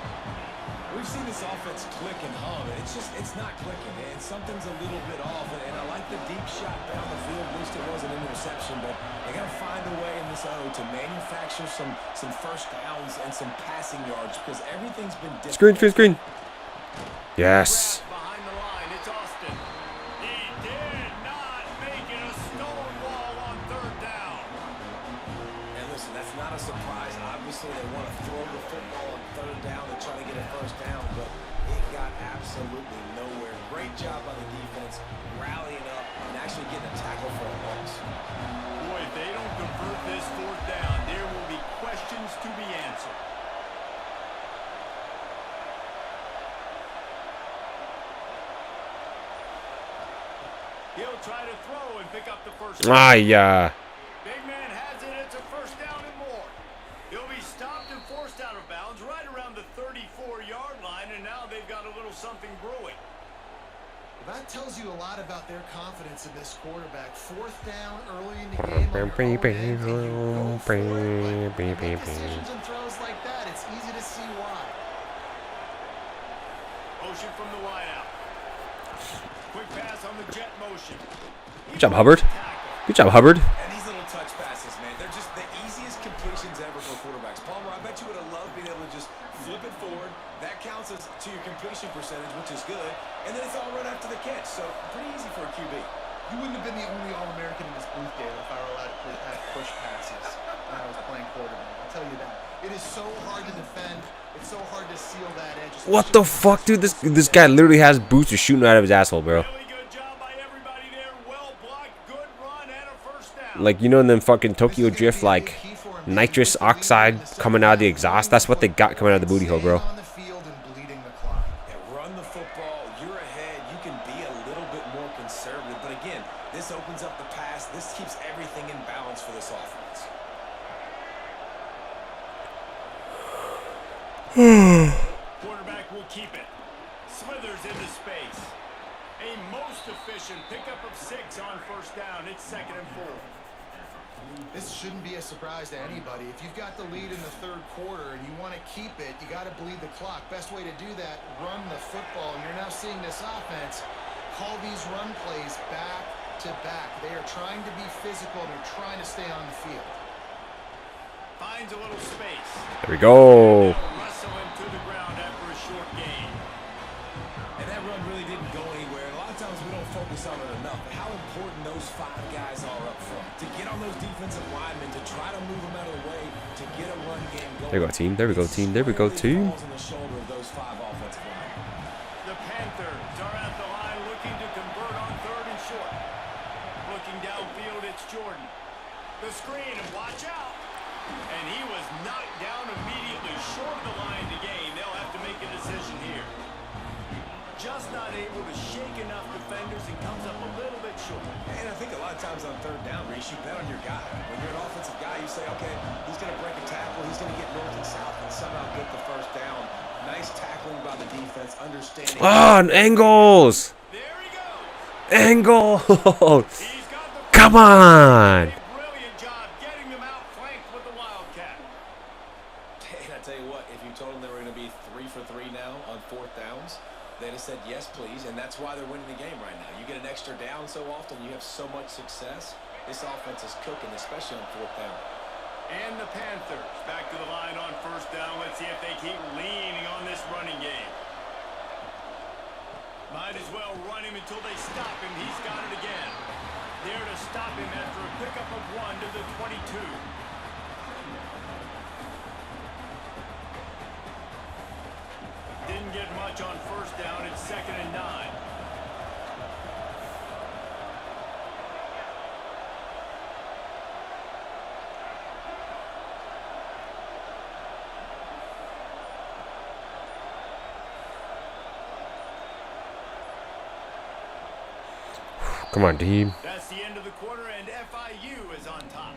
We've seen this offense click and hum, and it's not clicking, and something's a little bit off. And I like the deep shot down the field. At least it wasn't an interception, but they got to find a way in this O to manufacture some first downs and some passing yards because everything's been different. Screen. Yes. Behind the line, it's Austin. He did not make it a stone wall on third down. And listen, that's not a surprise. Obviously, they want to throw the football on third down and try to get a first down, but it got absolutely nowhere. Great job by the defense, rallying up and actually getting a tackle for a loss. Boy, if they don't convert this fourth down, there will be questions to be answered. He'll try to throw and pick up the first down. Yeah. Big man has it. It's a first down and more. He'll be stopped and forced out of bounds right around the 34-yard line, and now they've got a little something brewing. Well, that tells you a lot about their confidence in this quarterback. Fourth down early in the game. On your own end, and you go for it, but you make decisions and throws like that. It's easy to see why. Motion from the wideout. Quick pass on the jet motion. Good job, Hubbard. Good job, Hubbard. And these little touch passes, man, they're just the easiest completions ever for quarterbacks. Palmer, I bet you would have loved being able to just flip it forward. That counts as to your completion percentage, which is good. And then it's all right after the catch, so pretty easy for a QB. You wouldn't have been the only All-American in this booth, Dale, if I were allowed to have push passes when I was playing quarterback. I'll tell you that. It is so hard to defend. It's so hard to seal that edge. What the fuck, dude? This guy literally has boosters shooting out of his asshole, bro. Really good job by everybody there. Well blocked, good run, and a first down. Like, you know, in them fucking Tokyo Drift, like, nitrous oxide coming out of the exhaust? That's what they got coming out of the booty hole, bro. On the field and bleeding the clock. Yeah, run the football. You're ahead. You can be a little bit more conservative. But again, this opens up the pass. This keeps everything in balance for this offense. Quarterback will keep it. Smithers into space. A most efficient pickup of 6 on first down. It's 2nd and 4. This shouldn't be a surprise to anybody. If you've got the lead in the third quarter and you want to keep it, you got to bleed the clock. Best way to do that, run the football. You're now seeing this offense call these run plays back to back. They are trying to be physical. They're trying to stay on the field. Finds a little space. There we go. Wrestle him to the ground after a short gain. And that run really didn't go anywhere. A lot of times we don't focus on it enough. But how important those 5 guys are up front. To get on those defensive linemen, to try to move them out of the way, to get a run game going. There we go, team. There we go, team. There we go, team. Falls on the shoulder of those 5 offensive linemen. The Panthers are at the line looking to convert on 3rd and short. Looking downfield, it's Jordan. The screen, and watch out. And he was knocked down immediately short of the line to gain. They'll have to make a decision here. Just not able to shake enough defenders and comes up a little bit short. And I think a lot of times on 3rd down, Reese, you bet on your guy. When you're an offensive guy, you say, okay, he's going to break a tackle, he's going to get north and south and somehow get the first down. Nice tackling by the defense, understanding. Ah, angles. There he goes. Angles. He's got the Come on. brilliant job getting them out flanked with the Wildcat. And I tell you what, if you told them they were going to be 3 for 3 now on 4th downs, they'd have said yes, please, and that's why they're winning the game right now. You get an extra down so often, you have so much success. This offense is cooking, especially on 4th down. And the Panthers back to the line on first down. Let's see if they keep leaning on this running game. Might as well run him until they stop him. He's got it again. There to stop him after a pickup of 1 to the 22. Didn't get much on first down. It's 2nd and 9. Come on, team. That's the end of the quarter, and FIU is on top.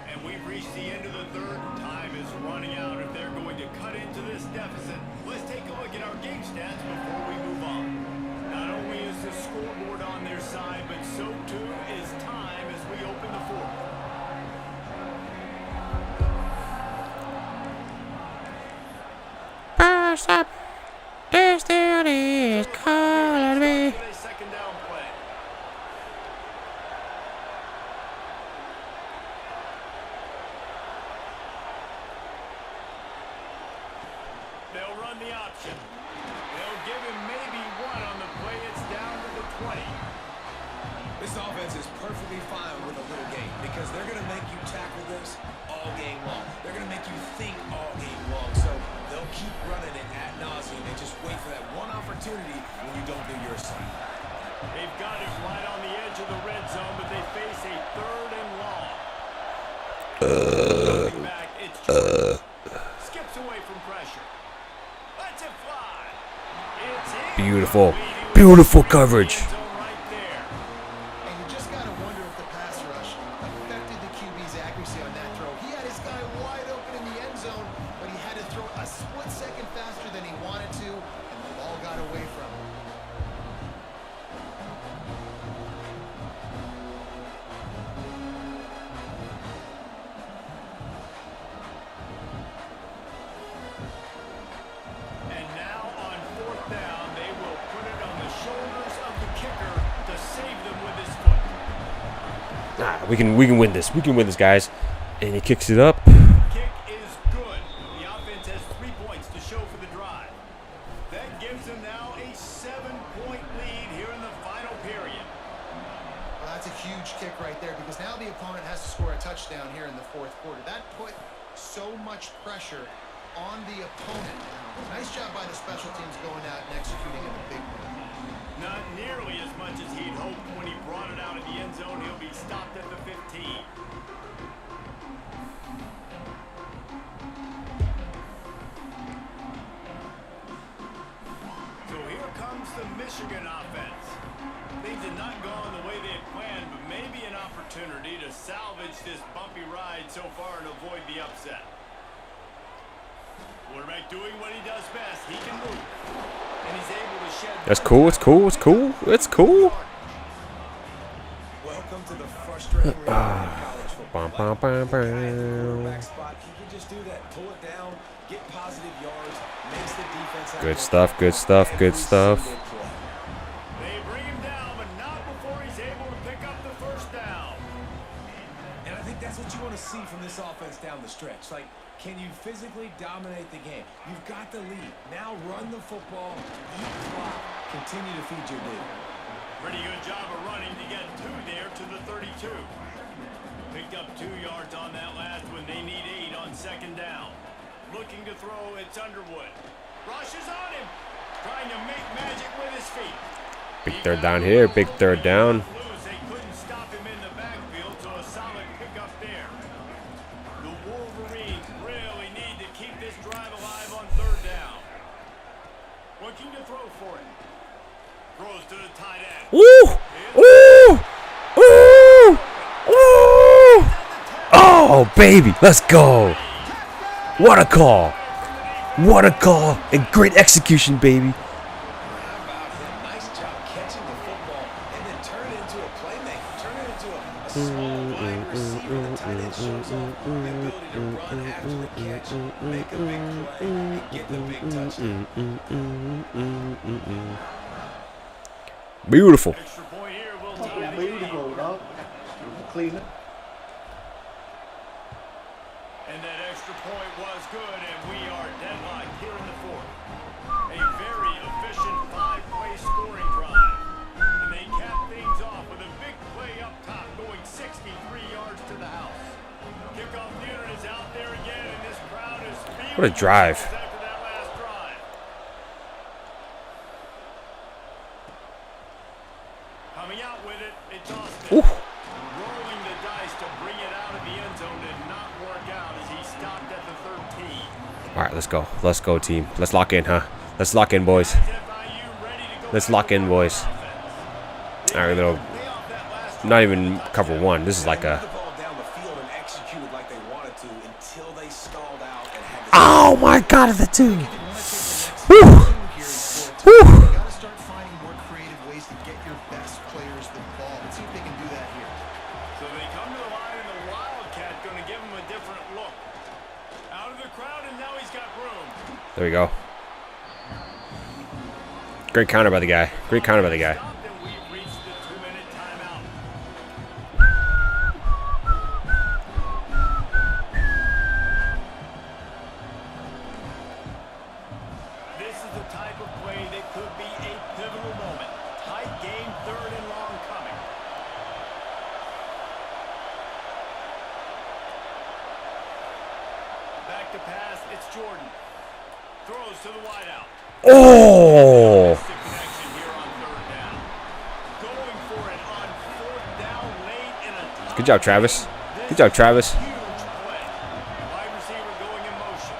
And we've reached the end of the third. Time is running out. If they're going to cut into this deficit, let's take a look at our game stats before we move on. Not only is the scoreboard on their side, but so too is time as we open the fourth. Burst up. This dude is calling me. With a 2nd down play. They'll run the option. They'll give him maybe 1 on the play. It's down to the 20. This offense is perfectly fine with a little game because they're going to make you tackle this all game long. They're going to make you think all game long. So they'll keep running it ad nauseum and just wait for that one opportunity when you don't do your assignment. They've got it right on the edge of the red zone, but they face a 3rd and long. Looking back, it's Jordan. Skips away from pressure. Lets it fly. It's in. Beautiful. Beautiful coverage. End zone right there. And you just got to wonder if the pass rush affected the QB's accuracy on that throw. He had his guy wide open in the end zone, but he had to throw a split second faster than he wanted to, and the ball got away from him. And now on 4th down, they will put it on the shoulders of the kicker to save them with his foot. Ah, we can win this. We can win this, guys. And he kicks it up. Kick is good. The offense has 3 points to show for the drive. That gives them now a 7-point lead here in the final period. Well, that's a fourth quarter. That put so much pressure on the opponent. Nice job by the special teams going out and executing in a big way. Not nearly as much as he'd hoped when he brought it out of the end zone. He'll be stopped at the 15. So here comes the Michigan offense. Things have not gone the way they had planned, but maybe an opportunity to salvage this bumpy ride so far and avoid the upset. Quarterback doing what he does best. He can move. And he's able to shed. That's cool. It's cool. It's cool. It's cool. Welcome to the frustrating reality of college football. Quarterback spot, he can just do that. Pull it down, get positive yards, makes the defense have Good to stuff. Good stuff. Good stuff. They bring him down, but not before he's able to pick up the first down. And I think that's what you want to see from this offense down the stretch. Like, can you physically dominate the game? You've got the lead. Now run the football, eat clock, continue to feed your dude. Pretty good job of running to get 2 there to the 32. Picked up 2 yards on that last one. They need 8 on second down. Looking to throw, it's Underwood. Rushes on him. Trying to make magic with his feet. Big third down here. Big third down. They couldn't stop him in the backfield, so a solid pickup there. The Wolverines really need to keep this drive alive on third down. Looking to throw for it. Throws to the tight end. Woo! Woo! Woo! Woo! Oh, baby. Let's go. What a call. What a call. And great execution, baby. Nice job catching the football and then turn it into a playmaker. Turn it into a small wide receiver. The tight end shows off the ability to run after the catch, make a big play, and get the big touchdown. Beautiful. Extra point here will tie the Beautiful, game. dog. Cleveland. And that extra point was good, and we are deadlocked here in the fourth. A very efficient 5-play scoring drive. And they cap things off with a big play up top, going 63 yards to the house. Kickoff unit is out there again, and this crowd is feeling What a drive. after that last drive. Coming out with it, it's Austin. Ooh. Rolling the dice to bring it out of the end zone did not work out as he stopped at the 13. All right, let's go. Let's go, team. Let's lock in, huh? Let's lock in, boys. Let's lock in, boys. All right, little. Not even cover one. This is like a. The ball down the field and executed like they wanted to until they stalled out and had to. Oh my God, the two. Woo! Woo! You got to start finding more creative ways to get your best players the ball. Let's see if they can do that here. So they come to the line, and the Wildcat going to give him a different look. Out of the crowd, and now he's got room. There we go. Great counter by the guy. Great counter by the guy. Stopped, and we've reached the 2-minute timeout. This is the type of play that could be a pivotal moment. Tight game, third and long coming. Back to pass, it's Jordan. Throws to the wideout. Oh! Connection here on third down. Going for it on fourth down late in a Good job, Travis. Good job, Travis. huge play. Wide receiver going in motion.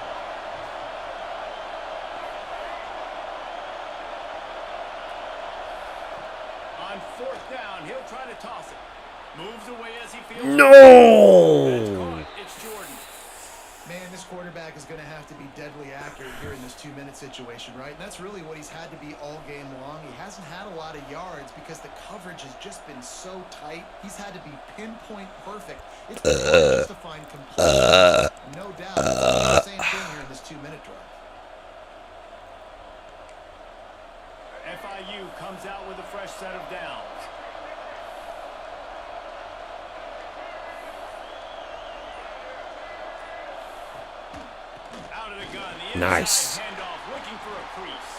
On fourth down, he'll try to toss it. Moves away as he feels. It's No! caught. It's Jordan. Man, this quarterback is going to have to be deadly accurate here in this 2-minute situation, right? And that's really what he's had to be all game long. He hasn't had a lot of yards because the coverage has just been so tight. He's had to be pinpoint perfect. It's been hard just to find complete. No doubt. It's the same thing here in this 2-minute drive. FIU comes out with a fresh set of downs. Out of the gun. The Nice. inside handoff, looking for a crease.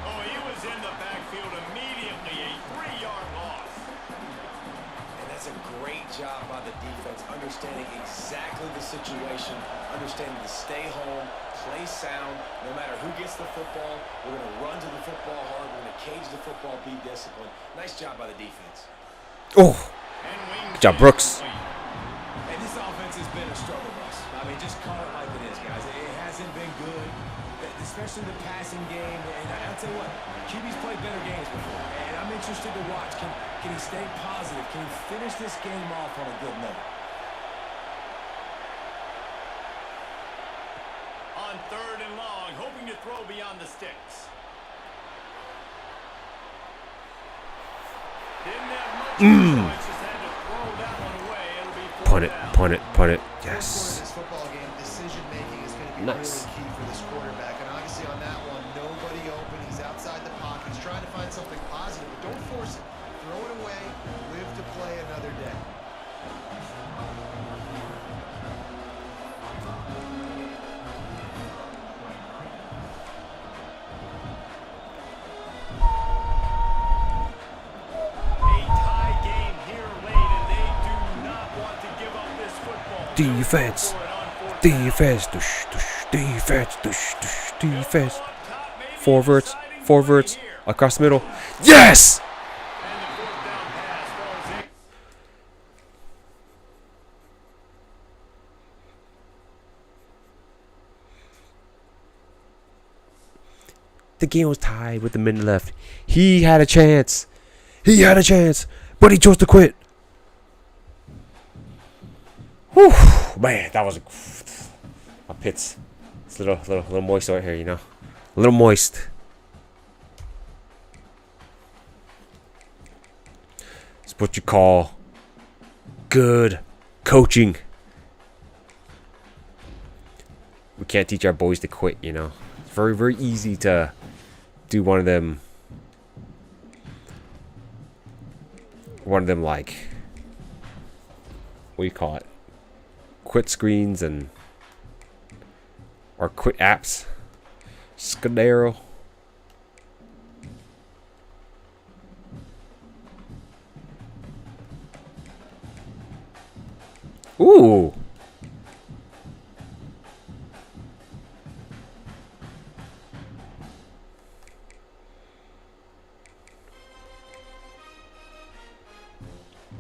Oh, he was in the backfield immediately. A 3-yard loss. And that's That's a great job by the defense, understanding exactly the situation, understanding to stay home, play sound. No matter who gets the football, we're going to run to the football hard. We're going to cage the football, be disciplined. Nice job by the defense. Oh, good job, Brooks. And this offense has been a struggle bus. I mean, just call it like it is, guys. It hasn't been good, especially the passing game. And I'll tell you what, QB's played better games before. And I'm interested to watch. Can he stay positive? Can he finish this game off on a good note? On 3rd and long, hoping to throw beyond the sticks. Didn't have much choice, just had to throw that one away. It'll be Punt it, punt it, punt it. Yes. Yes. This football game, decision-making is going to be Nice. really key for this quarterback. And obviously on that one, nobody open. He's outside the pocket. He's trying to find something positive, but don't force it. Throw it away. Live to play another day. Defense. Defense. Dush, dush, defense. Dush, dush, defense. Forwards. Forwards. Across the middle. Yes! The game was tied with a minute left. He had a chance. He had a chance. But he chose to quit. Whew, man, that was my pits. It's a little moist right here, you know, a little moist. It's what you call good coaching. We can't teach our boys to quit, you know. It's very, very easy to do one of them like, what do you call it? Quit screens and or quit apps. Scudero. Ooh.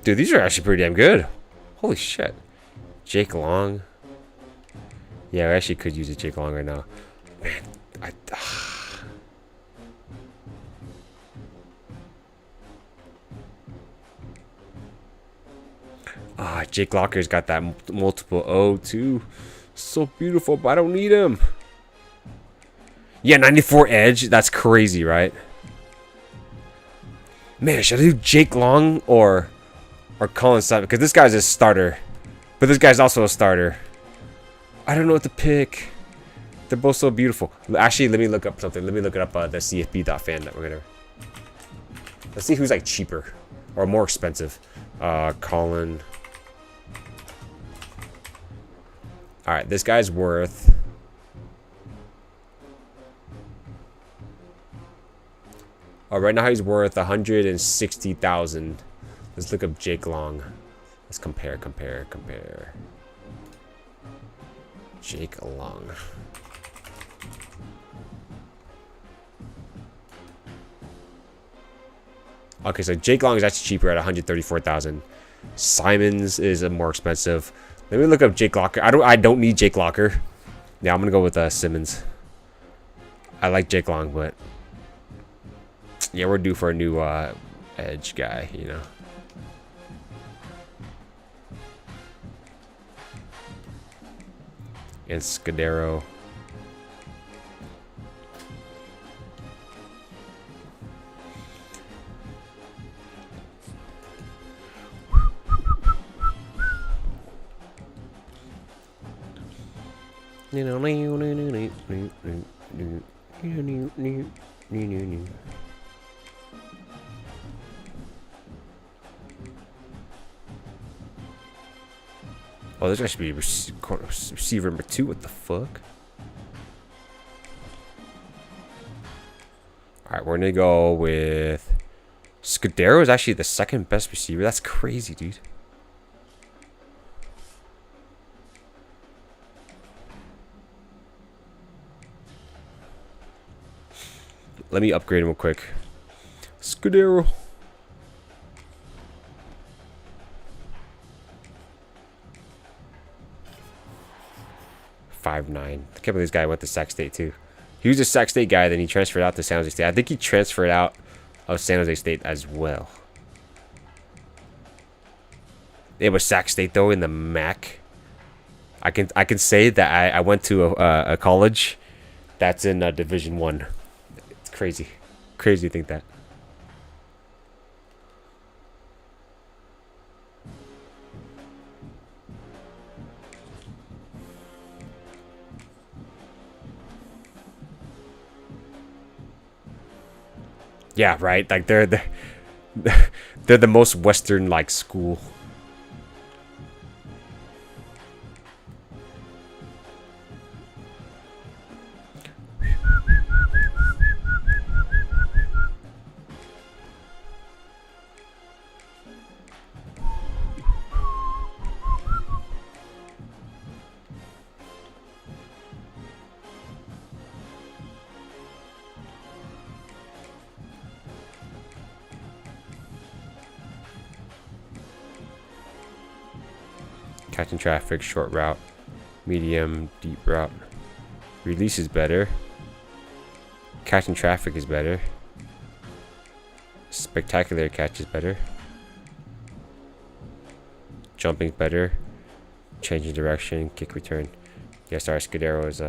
Dude, these are actually pretty damn good. Holy shit. Jake Long. Yeah, I actually could use a Jake Long right now. Man, Jake Locker's got that multiple O too. So beautiful, but I don't need him. Yeah, 94 edge. That's crazy, right? Man, should I do Jake Long or Colin Sutton? Because this guy's a starter. But this guy's also a starter. I don't know what to pick. They're both so beautiful. Actually, let me look up something. Let me look it up the CFB.fan that we're gonna. Let's see who's like cheaper or more expensive. Colin. All right, this guy's worth. Oh, right now he's worth 160,000. Let's look up Jake Long. Let's compare. Jake Long. Okay, so Jake Long is actually cheaper at 134,000. Simons is more expensive. Let me look up Jake Locker. I don't need Jake Locker. Yeah, I'm gonna go with Simmons. I like Jake Long, but yeah, we're due for a new edge guy, you know. And Scudero. Oh, this guy should be receiver number 2. What the fuck? Alright, we're gonna go with Scudero is actually the second best receiver. That's crazy, dude. Let me upgrade him real quick. Scudero. .59. I can't believe this guy went to Sac State too. He was a Sac State guy, then he transferred out to San Jose State. I think he transferred out of San Jose State as well. It was Sac State though in the MAC. I can say that I went to a college that's in Division 1. It's crazy. Crazy to think that. Yeah, right. Like they're the most Western like school. Catching traffic, short route, medium, deep route. Release is better. Catching traffic is better. Spectacular catch is better. Jumping's better. Changing direction, kick return. Yes, our Scudero is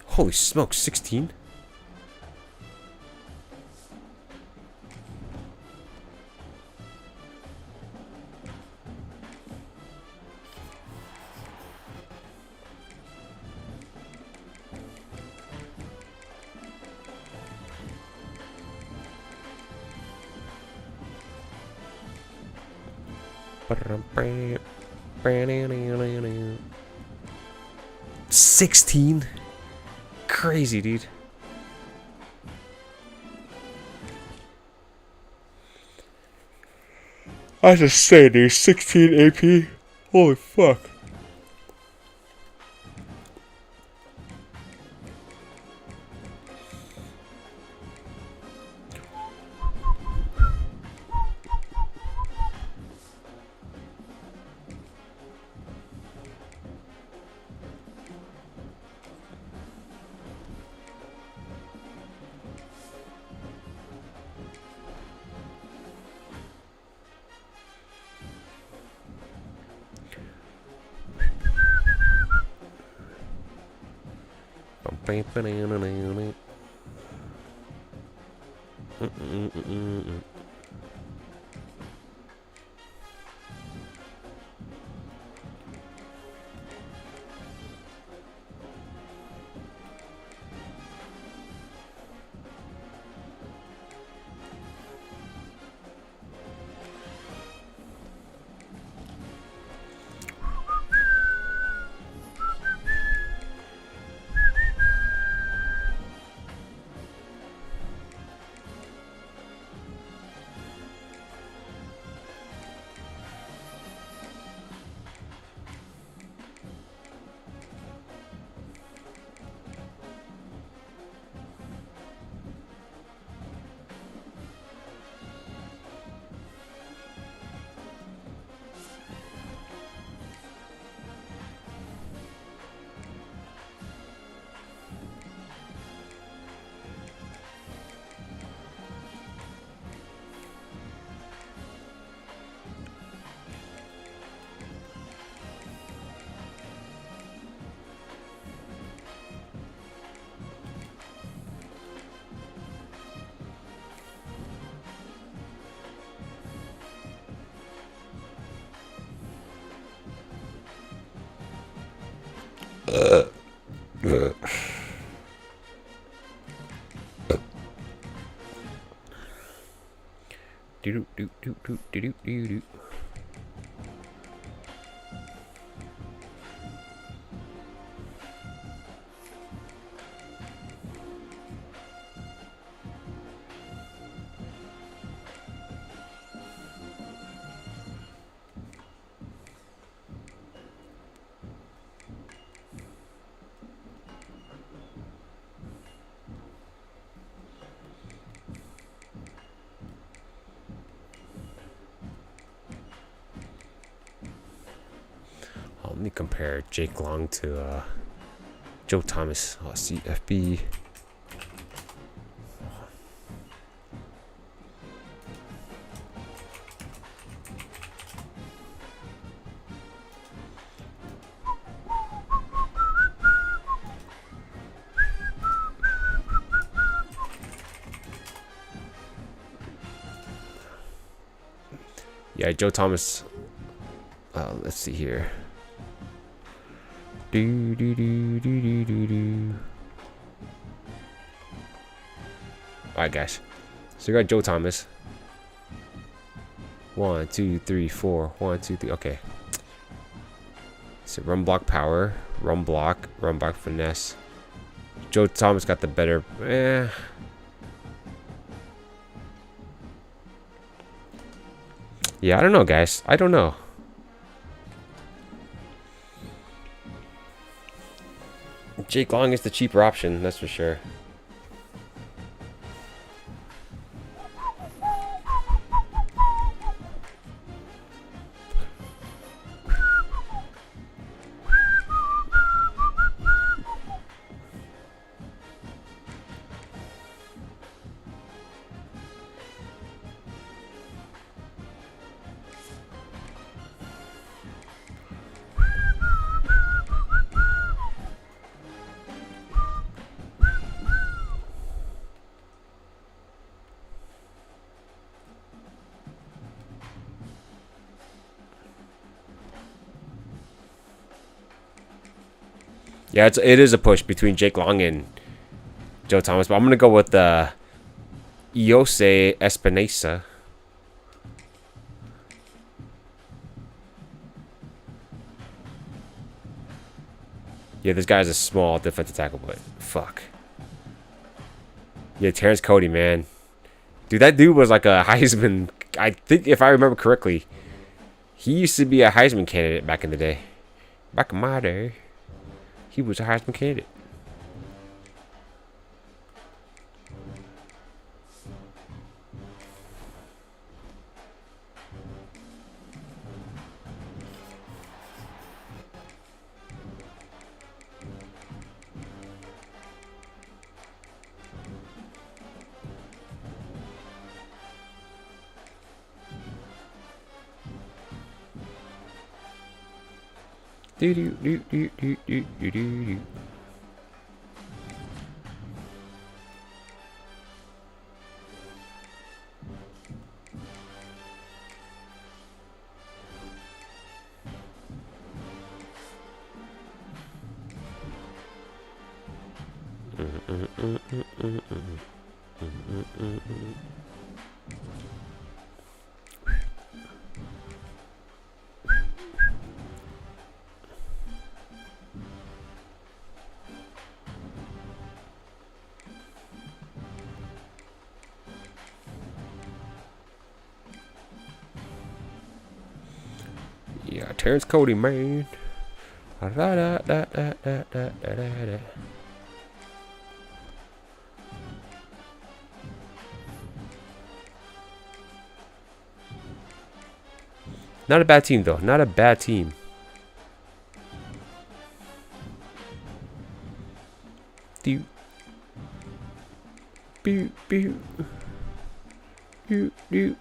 holy smoke, 16? $16? Crazy, dude. I just say, dude, 16 AP. Holy fuck. Do do do do do do do do. Let me compare Jake Long to Joe Thomas. Oh, CFB. Yeah, Joe Thomas. Let's see here. Do do do do do do do. Alright, guys. So we got Joe Thomas. 1, 2, 3, 4. 1, 2, 3. Okay. So run block power, run block finesse. Joe Thomas got the better. Yeah, I don't know, guys. I don't know. Jake Long is the cheaper option, that's for sure. Yeah, it is a push between Jake Long and Joe Thomas, but I'm gonna go with Iose Espinosa. Yeah, this guy's a small defensive tackle, but fuck. Yeah, Terrence Cody, man. Dude, that dude was like a Heisman. I think, if I remember correctly, he used to be a Heisman candidate back in the day. Back in my day, he was a Heisman candidate. Do do do do do do do do. Yeah, Terrence Cody, man. Da, da, da, da, da, da, da, da. Not a bad team, though. Not a bad team. Do, do, do, do, do.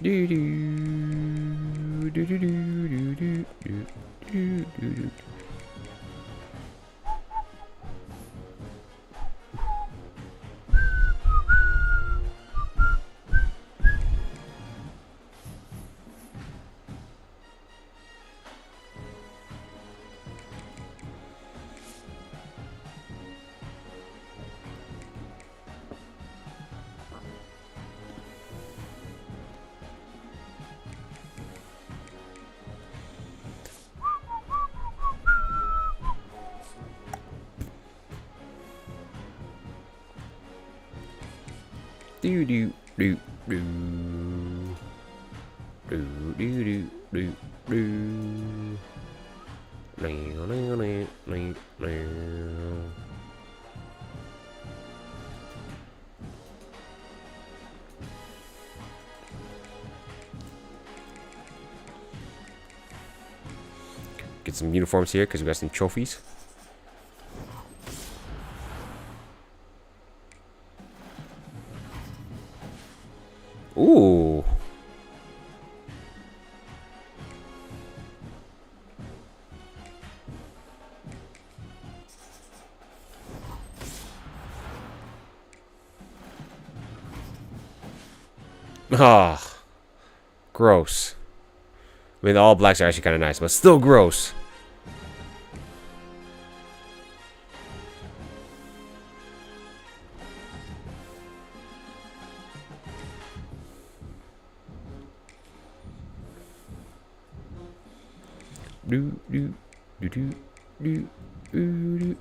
Do do do do do do do do do do. Do do do do do do do do do. Now, now, now, now, now. Get some uniforms here because we got some trophies. Ooh. Ah. Gross. I mean, the all blacks are actually kind of nice, but still gross. Do do do do do do do.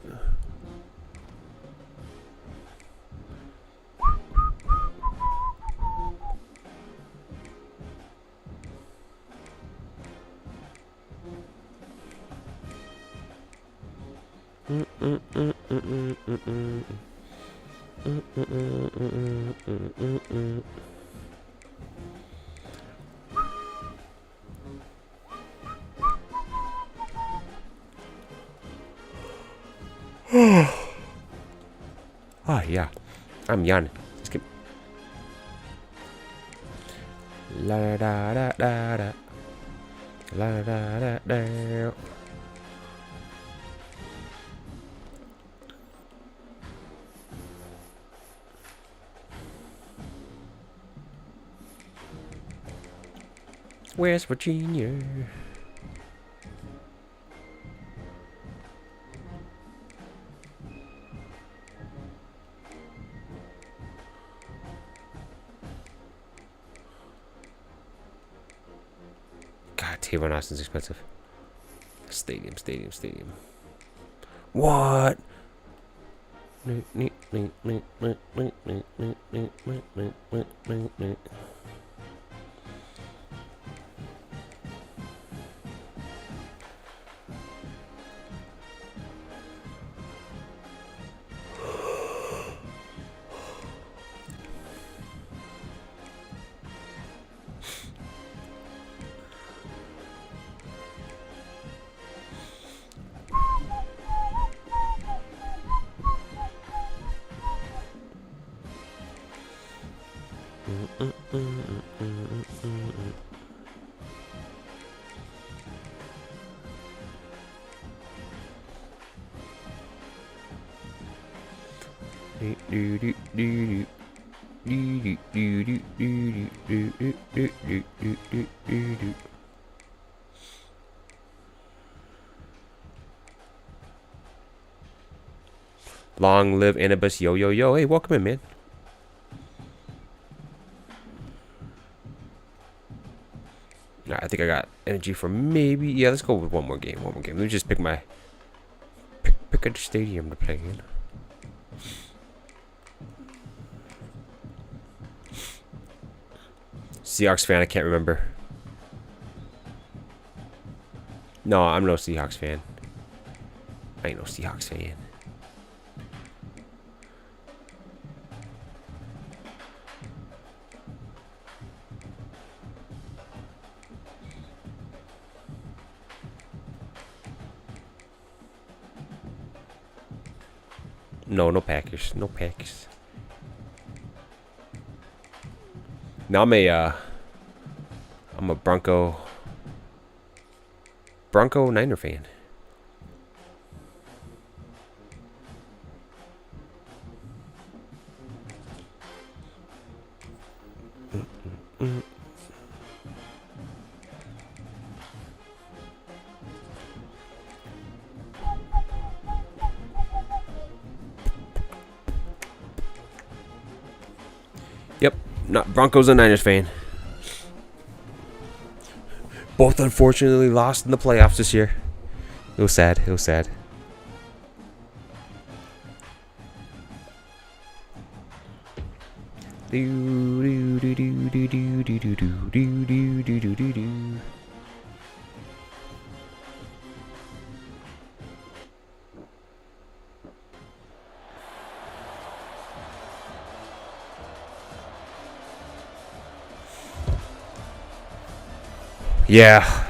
Oh yeah, I'm yawning. Let's get la da da da da la da da da. West Virginia. God, Tavon Austin's expensive. Stadium. What? Long live Anubis. Yo, yo, yo. Hey, welcome in, man. Alright, I think I got energy for maybe. Yeah, let's go with one more game. One more game. Let me just pick my. Pick a stadium to play in. Seahawks fan, I can't remember. No, I'm no Seahawks fan. I ain't no Seahawks fan. No, no Packers. No Packers. Now I'm a Bronco Niner fan. Yep, not Broncos and Niners fan. Both unfortunately lost in the playoffs this year. It was sad. It was sad.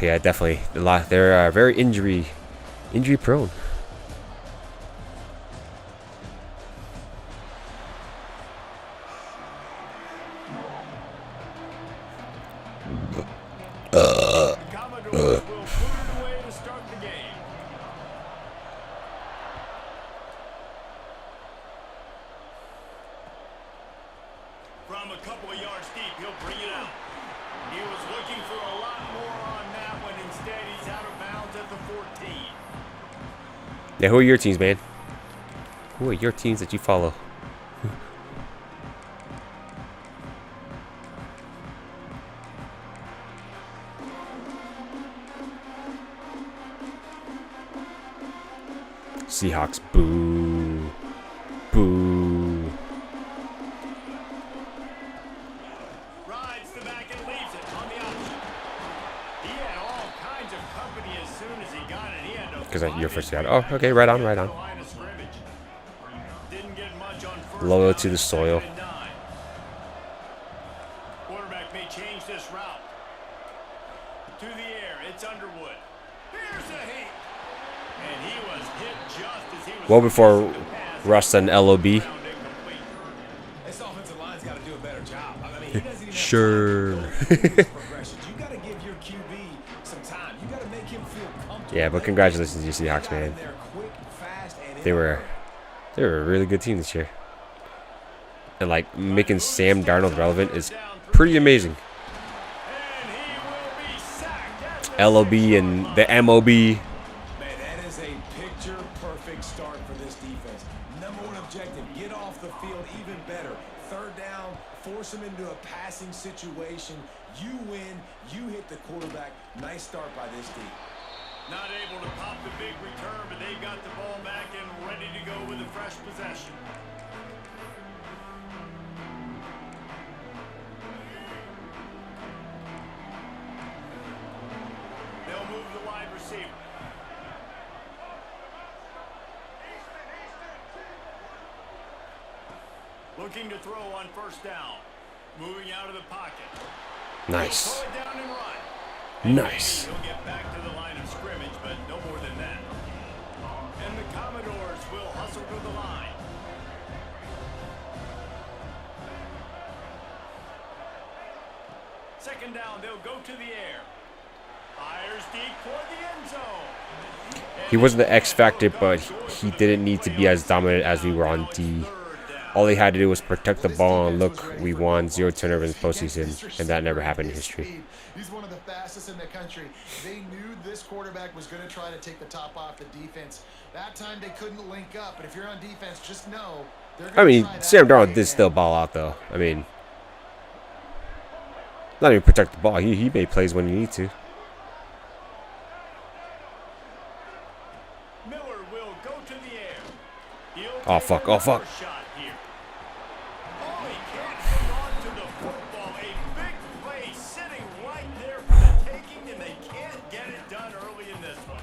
Yeah, definitely. A lot. They're very injury prone. Commodores will put it away to start the game. From a couple of yards deep, he'll bring it out. He was looking for a lot more on that one. Instead, he's out of bounds at the 14. Yeah, who are your teams, man? Who are your teams that you follow? Seahawks, boo. Boo. Rides the back and leaves it on the option. He had all kinds of company as soon as he got it. He had to Because your first got. Oh, okay, right on, right on. Didn't get much on first Loyal down to the and soil. 2nd and 9. Quarterback may change this route. To the air, it's Underwood. Here's a hit. And he was hit just as he was Well before releasing the pass. Russ and LOB. This offensive line's got to do a better job. I mean, he doesn't even Sure. have time to go through these progressions. You got to give your QB some time. You got to make him feel comfortable. Yeah, but congratulations to your Seahawks, man. They're quick, fast, and They were a really good team this year. And like making Sam Darnold relevant is pretty amazing. And he will be sacked at the LOB and the MOB. Man, that is a picture-perfect start for this defense. Number one objective, get off the field even better. Third down, force him into a passing situation. You win, you hit the quarterback. Nice start by this team. Not able to pop the big return, but they've got the ball back and ready to go with a fresh possession. They'll move the wide receiver. Looking to throw on first down. Moving out of the pocket. Nice. Pull it down and run. Nice. He'll get back to the line of scrimmage, but no more than that. And the Commodores will hustle to the line. second down, they'll go to the air. Fires deep toward the end zone. He wasn't the X factor, but he didn't need to be as dominant as we were on D. All he had to do was protect the ball, and look, we won 0 turnovers in postseason, and that never happened in history. He's one of the fastest in the country. They knew this quarterback was going to try to take the top off the defense. That time they couldn't link up, but if you're on defense, just know they're I going mean, to try that Sam Darnold again. did still ball out, though. I mean, not even protect the ball. He made plays when he needed to. Miller will go to the air. He'll Oh, take fuck. Oh, fuck. another shot here. Oh, he can't hang on to the football. A big play sitting right there for the taking, and they can't get it done early in this one.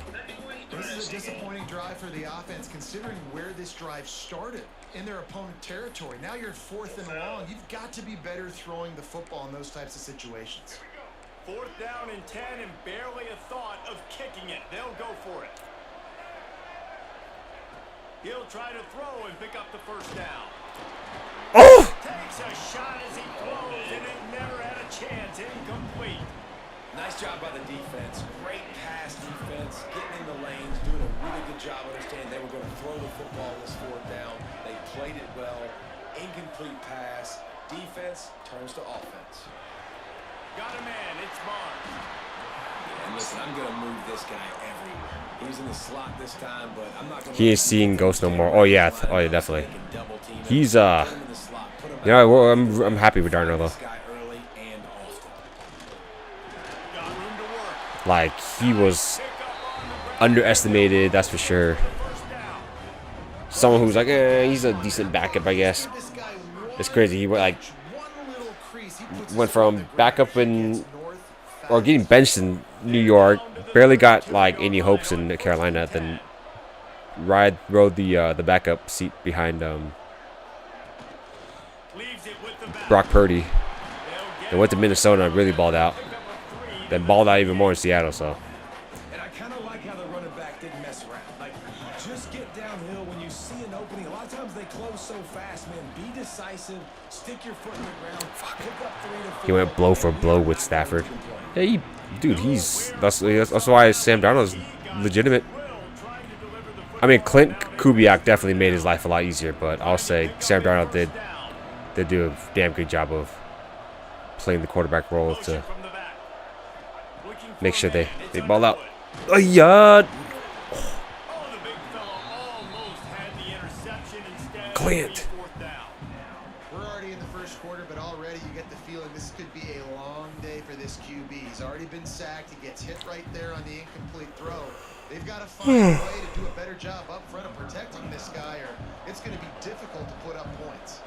This is a disappointing drive for the offense, considering where this drive started in their opponent territory. Now you're 4th and long. You've got to be better throwing the football in those types of situations. 4th down and 10, and barely a thought of kicking it. They'll go for it. He'll try to throw and pick up the first down. Oh! Takes a shot as he throws, and it never had a chance. Incomplete. Nice job by the defense. Great pass defense, getting in the lanes, doing a really good job understanding they were going to throw the football this 4th down. They played it well. Incomplete pass. Defense turns to offense. Got a man. It's Barnes. And listen, I'm going to move this guy everywhere. He's in the slot this time, but I'm not going to... He ain't seeing ghosts no more. Oh, yeah. Oh, yeah, definitely. He's, you know, I'm happy with Darnold, though. Got room to work. Like, he was underestimated, that's for sure. First down. Someone who's like, he's a decent backup, I guess. This guy It's crazy. He went like one little crease. He puts went his from foot on the backup ground, in gets north, or getting benched in New York, barely got like any hopes in Carolina. Then rode the backup seat behind Leaves it with the back. Brock Purdy. They'll get And went to Minnesota and really balled out. pick up a 3. Then balled out even more in Seattle. So And I kind of like how the running back didn't mess around. Like, just get downhill when you see an opening. A lot of times they close so fast, man. Be decisive. Stick your foot in the ground. Pick up 3 to 4. he went blow for blow with Stafford. Yeah, that's why Sam Darnold is legitimate. I mean, Clint Kubiak definitely made his life a lot easier, but I'll say Sam Darnold did do a damn good job of playing the quarterback role to make sure they ball out. Oh, yeah. Oh, the big fella almost had the interception instead. Clint. 4th down. We're already in the first quarter, but already you get the feeling this could be a long day for this QB. He's already been sacked. He gets hit right there on the incomplete throw. They've got to find a way to do a better job up front of protecting this guy, or it's going to be difficult to put up points.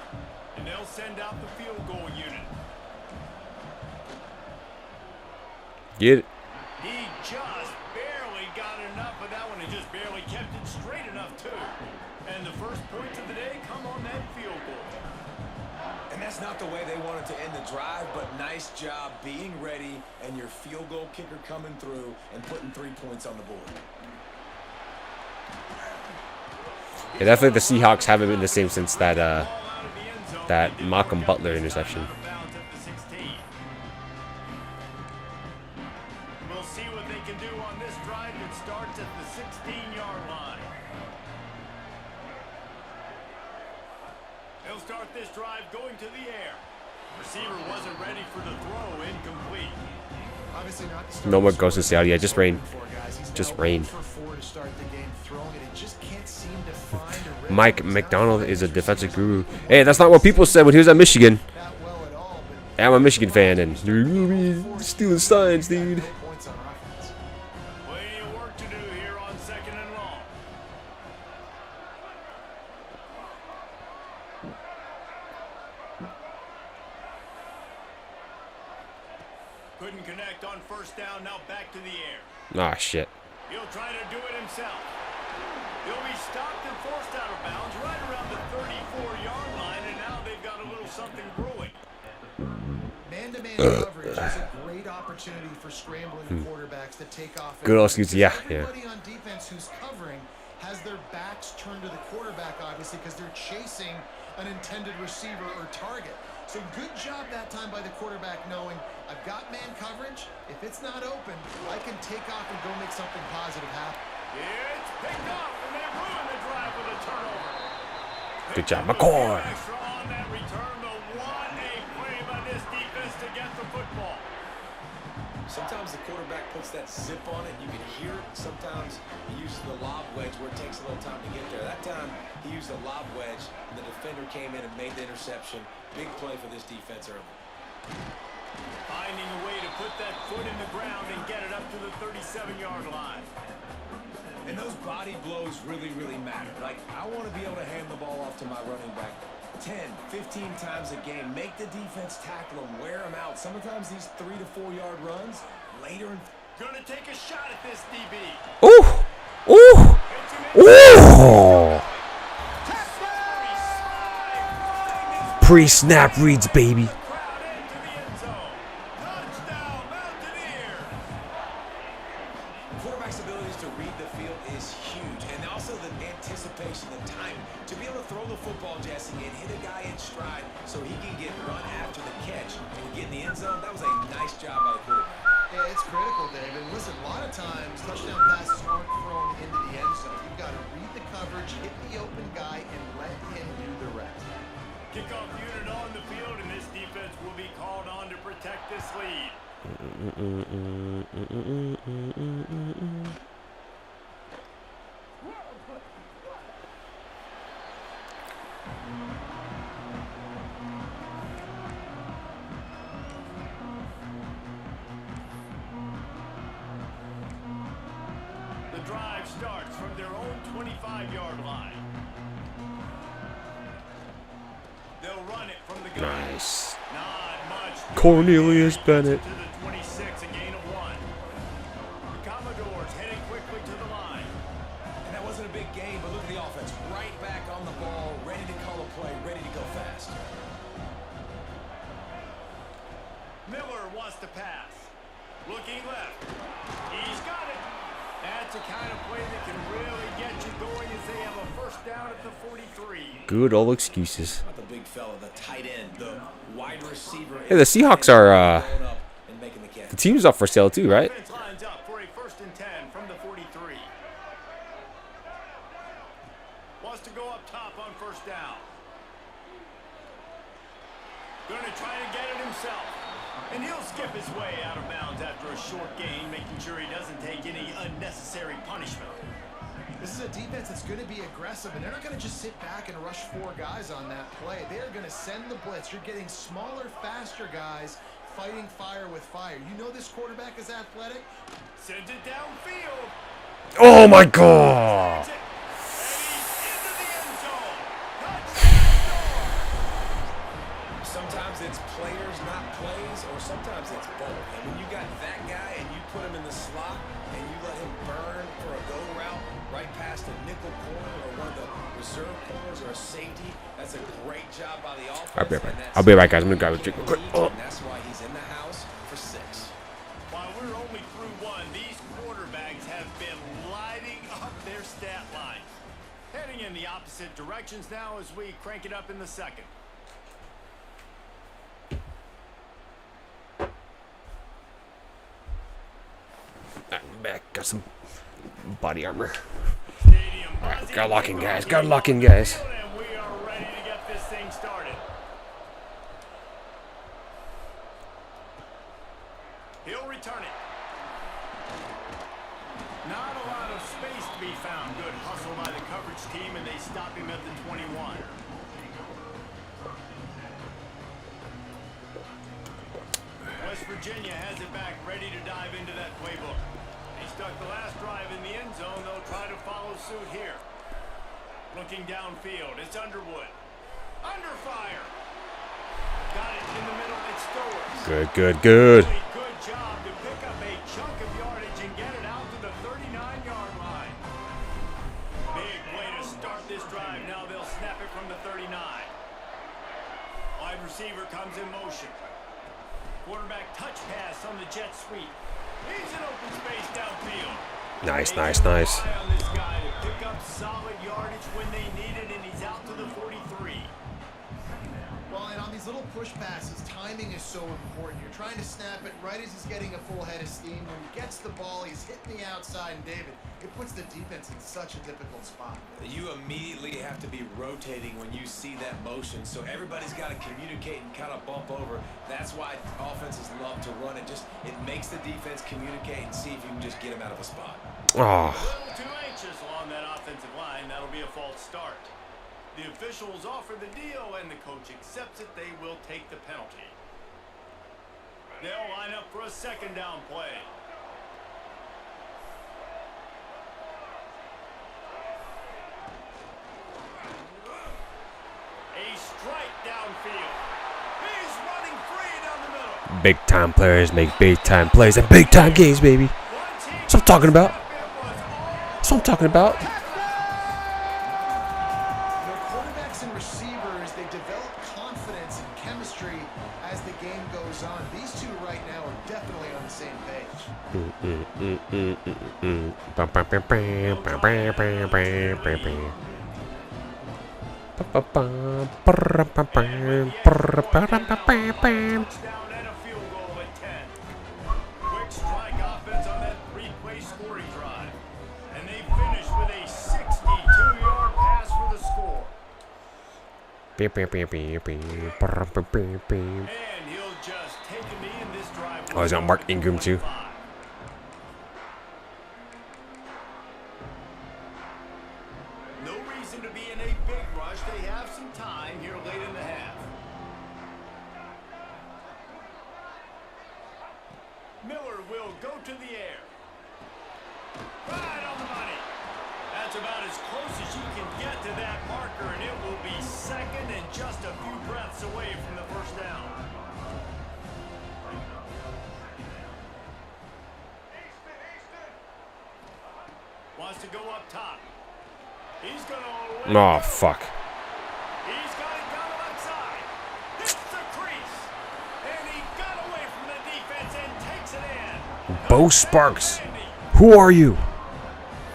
And they'll send out the field goal unit. Get it. He just barely got enough of that one and just barely kept it straight enough, too. And the first points of the day come on that field goal. And that's not the way they wanted to end the drive, but nice job being ready and your field goal kicker coming through and putting 3 points on the board. Yeah, definitely the Seahawks haven't been the same since that Malcolm Butler interception. We'll see what they can do on this drive that starts at the 16-yard line. They'll start this drive going to the air. Receiver wasn't ready for the throw, incomplete. Obviously not the start No more he's ghosts in Seattle. Yeah, just rain. for, guys. He's Just now rain. 0 for 4 to start the game, throwing it. He just can't seem to find a rhythm. Mike He's McDonald outside is a his defensive receivers. guru. Hey, that's not what people said when he was at Michigan. That well at all, but Hey, I'm a Michigan fan, and stealing signs, dude. no points on offense. Plenty of work to do here on 2nd and long. Couldn't connect on 1st down, now back to the air. Ah, shit. He'll try to do it himself. He'll be stopped and forced out of bounds right around the 34-yard line, and now they've got a little something brewing. Man-to-man coverage is a great opportunity for scrambling quarterbacks to take off. Good old excuse, yeah, yeah. Everybody on defense who's covering has their backs turned to the quarterback, obviously, because they're chasing an intended receiver or target. So good job that time by the quarterback knowing I've got man coverage. If it's not open, I can take off and go make something positive happen. It's picked off, and they ruin the drive with a turnover. Good job, McCoy. Extra on that return, the 1-A play by this defense to get the football. Sometimes the quarterback puts that zip on it. You can hear it. Sometimes he uses the lob wedge where it takes a little time to get there. That time he used a lob wedge, and the defender came in and made the interception. Big play for this defense early. Finding a way to put that foot in the ground and get it up to the 37-yard line. And those body blows really, really matter. Like, I want to be able to hand the ball off to my running back 10, 15 times a game. Make the defense tackle them, wear them out. Sometimes these 3 to 4 yard runs later in. Gonna take a shot at this DB. Ooh! Ooh! Ooh! Pre-snap reads, baby. Quarterback's abilities to read the field is huge, and also the anticipation, the time to be able to throw the football, Jesse, and hit a guy in stride so he can get run after the catch and get in the end zone. That was a nice job by the quarterback. Yeah, it's critical, David. Listen, a lot of times touchdown passes aren't thrown into the end zone. You've got to read the coverage, hit the open guy, and let him do the rest. Kickoff unit on the field, and this defense will be called on to protect this lead. The drive starts from their own 25-yard line. They'll run it from the gun. Nice. Not much. Cornelius Bennett. To the 26, a gain of 1. The Commodores heading quickly to the line. And that wasn't a big game, but look at the offense. Right back on the ball, ready to call a play, ready to go fast. Miller wants to pass. Looking left. He's got it. That's a kind of play that can really get you going as they have a first down at the 43. Good old excuses. Not the big fella, the tight end, the wide receiver. Hey, the Seahawks are, going up and making the catch. the team's up for sale too, right? Defense lines up for a 1st and 10 from the 43. Wants to go up top on 1st down. Going to try to get it himself. And he'll skip his way out of bounds after a short gain, making sure he doesn't take any unnecessary punishment. This is a defense that's going to be aggressive, and they're not going to just sit back and rush 4 guys on that play. They're going to send the blitz. You're getting smaller, faster guys fighting fire with fire. You know this quarterback is athletic. Sends it downfield. Oh my God! And he's into the end zone. Touchdown. Sometimes it's players, not plays, or sometimes it's both. And when you got that guy and you put him in the slot and you let him burn for a go route right past a nickel corner or one of the reserve corners or a safety, that's a great job by the offense. I'll be right back, guys. I'm gonna grab a drink real quick. And that's why he's in the house for 6. While we're only through 1, these quarterbacks have been lighting up their stat lines. Heading in the opposite directions now as we crank it up in the 2nd. I'm back. Got some body armor. Stadium All right, buzzing. got lock in, guys. Got lock in, guys. And we are ready to get this thing started. He'll return it. Not a lot of space to be found. Good hustle by the coverage team, and they stop him at the 21. West Virginia has it back, ready to dive into that playbook. He stuck the last drive in the end zone. They'll try to follow suit here. Looking downfield, it's Underwood. Under fire. Got it in the middle, it's Stowers. Good. Good job to pick up a chunk of yardage and get it out to the 39-yard line. Big way to start this drive. Now they'll snap it from the 39. Wide receiver comes in motion. Quarterback touch pass on the jet sweep. He's in open space downfield. Nice, nice, nice. Rely on this guy to pick up solid yardage when they need it, and he's out to the 43. Well, and on these little push passes, timing is so important. You're trying to snap it right as he's getting a full head of steam. When he gets the ball, he's hitting the outside, and David, it puts the defense in such a difficult spot. You immediately have to be rotating when you see that motion, so everybody's got to communicate and kind of bump over. That's why offenses love to run it. It makes the defense communicate and see if you can just get them out of a spot. Oh. A little too anxious along that offensive line. That'll be a false start. The officials offer the deal, and the coach accepts it. They will take the penalty. They'll line up for a second down play. A strike downfield. He's running free down the middle. Big time players make big time plays and big time games, baby. That's what I'm talking about. That's what I'm talking about. Quarterbacks and receivers, they develop confidence and chemistry as the game goes on. These two right now are definitely on the same page. Touchdown and a field goal at 10. Quick strike offense on that three-play scoring drive. And they finish with a 62-yard pass for the score. And he'll just take a knee in this drive. Oh, he's got Mark Ingram too. No reason to be in a big rush. They have some time here late in the half. Miller will go to the air. Right on the money. That's about as close as you can get to that marker, and it will be second and just a few breaths away from the first down. Wants to go up top. He's going to Oh, fuck. He's got it down the left side. Hits the crease. And he got away from the defense and takes it in. Bo Sparks. Who are you?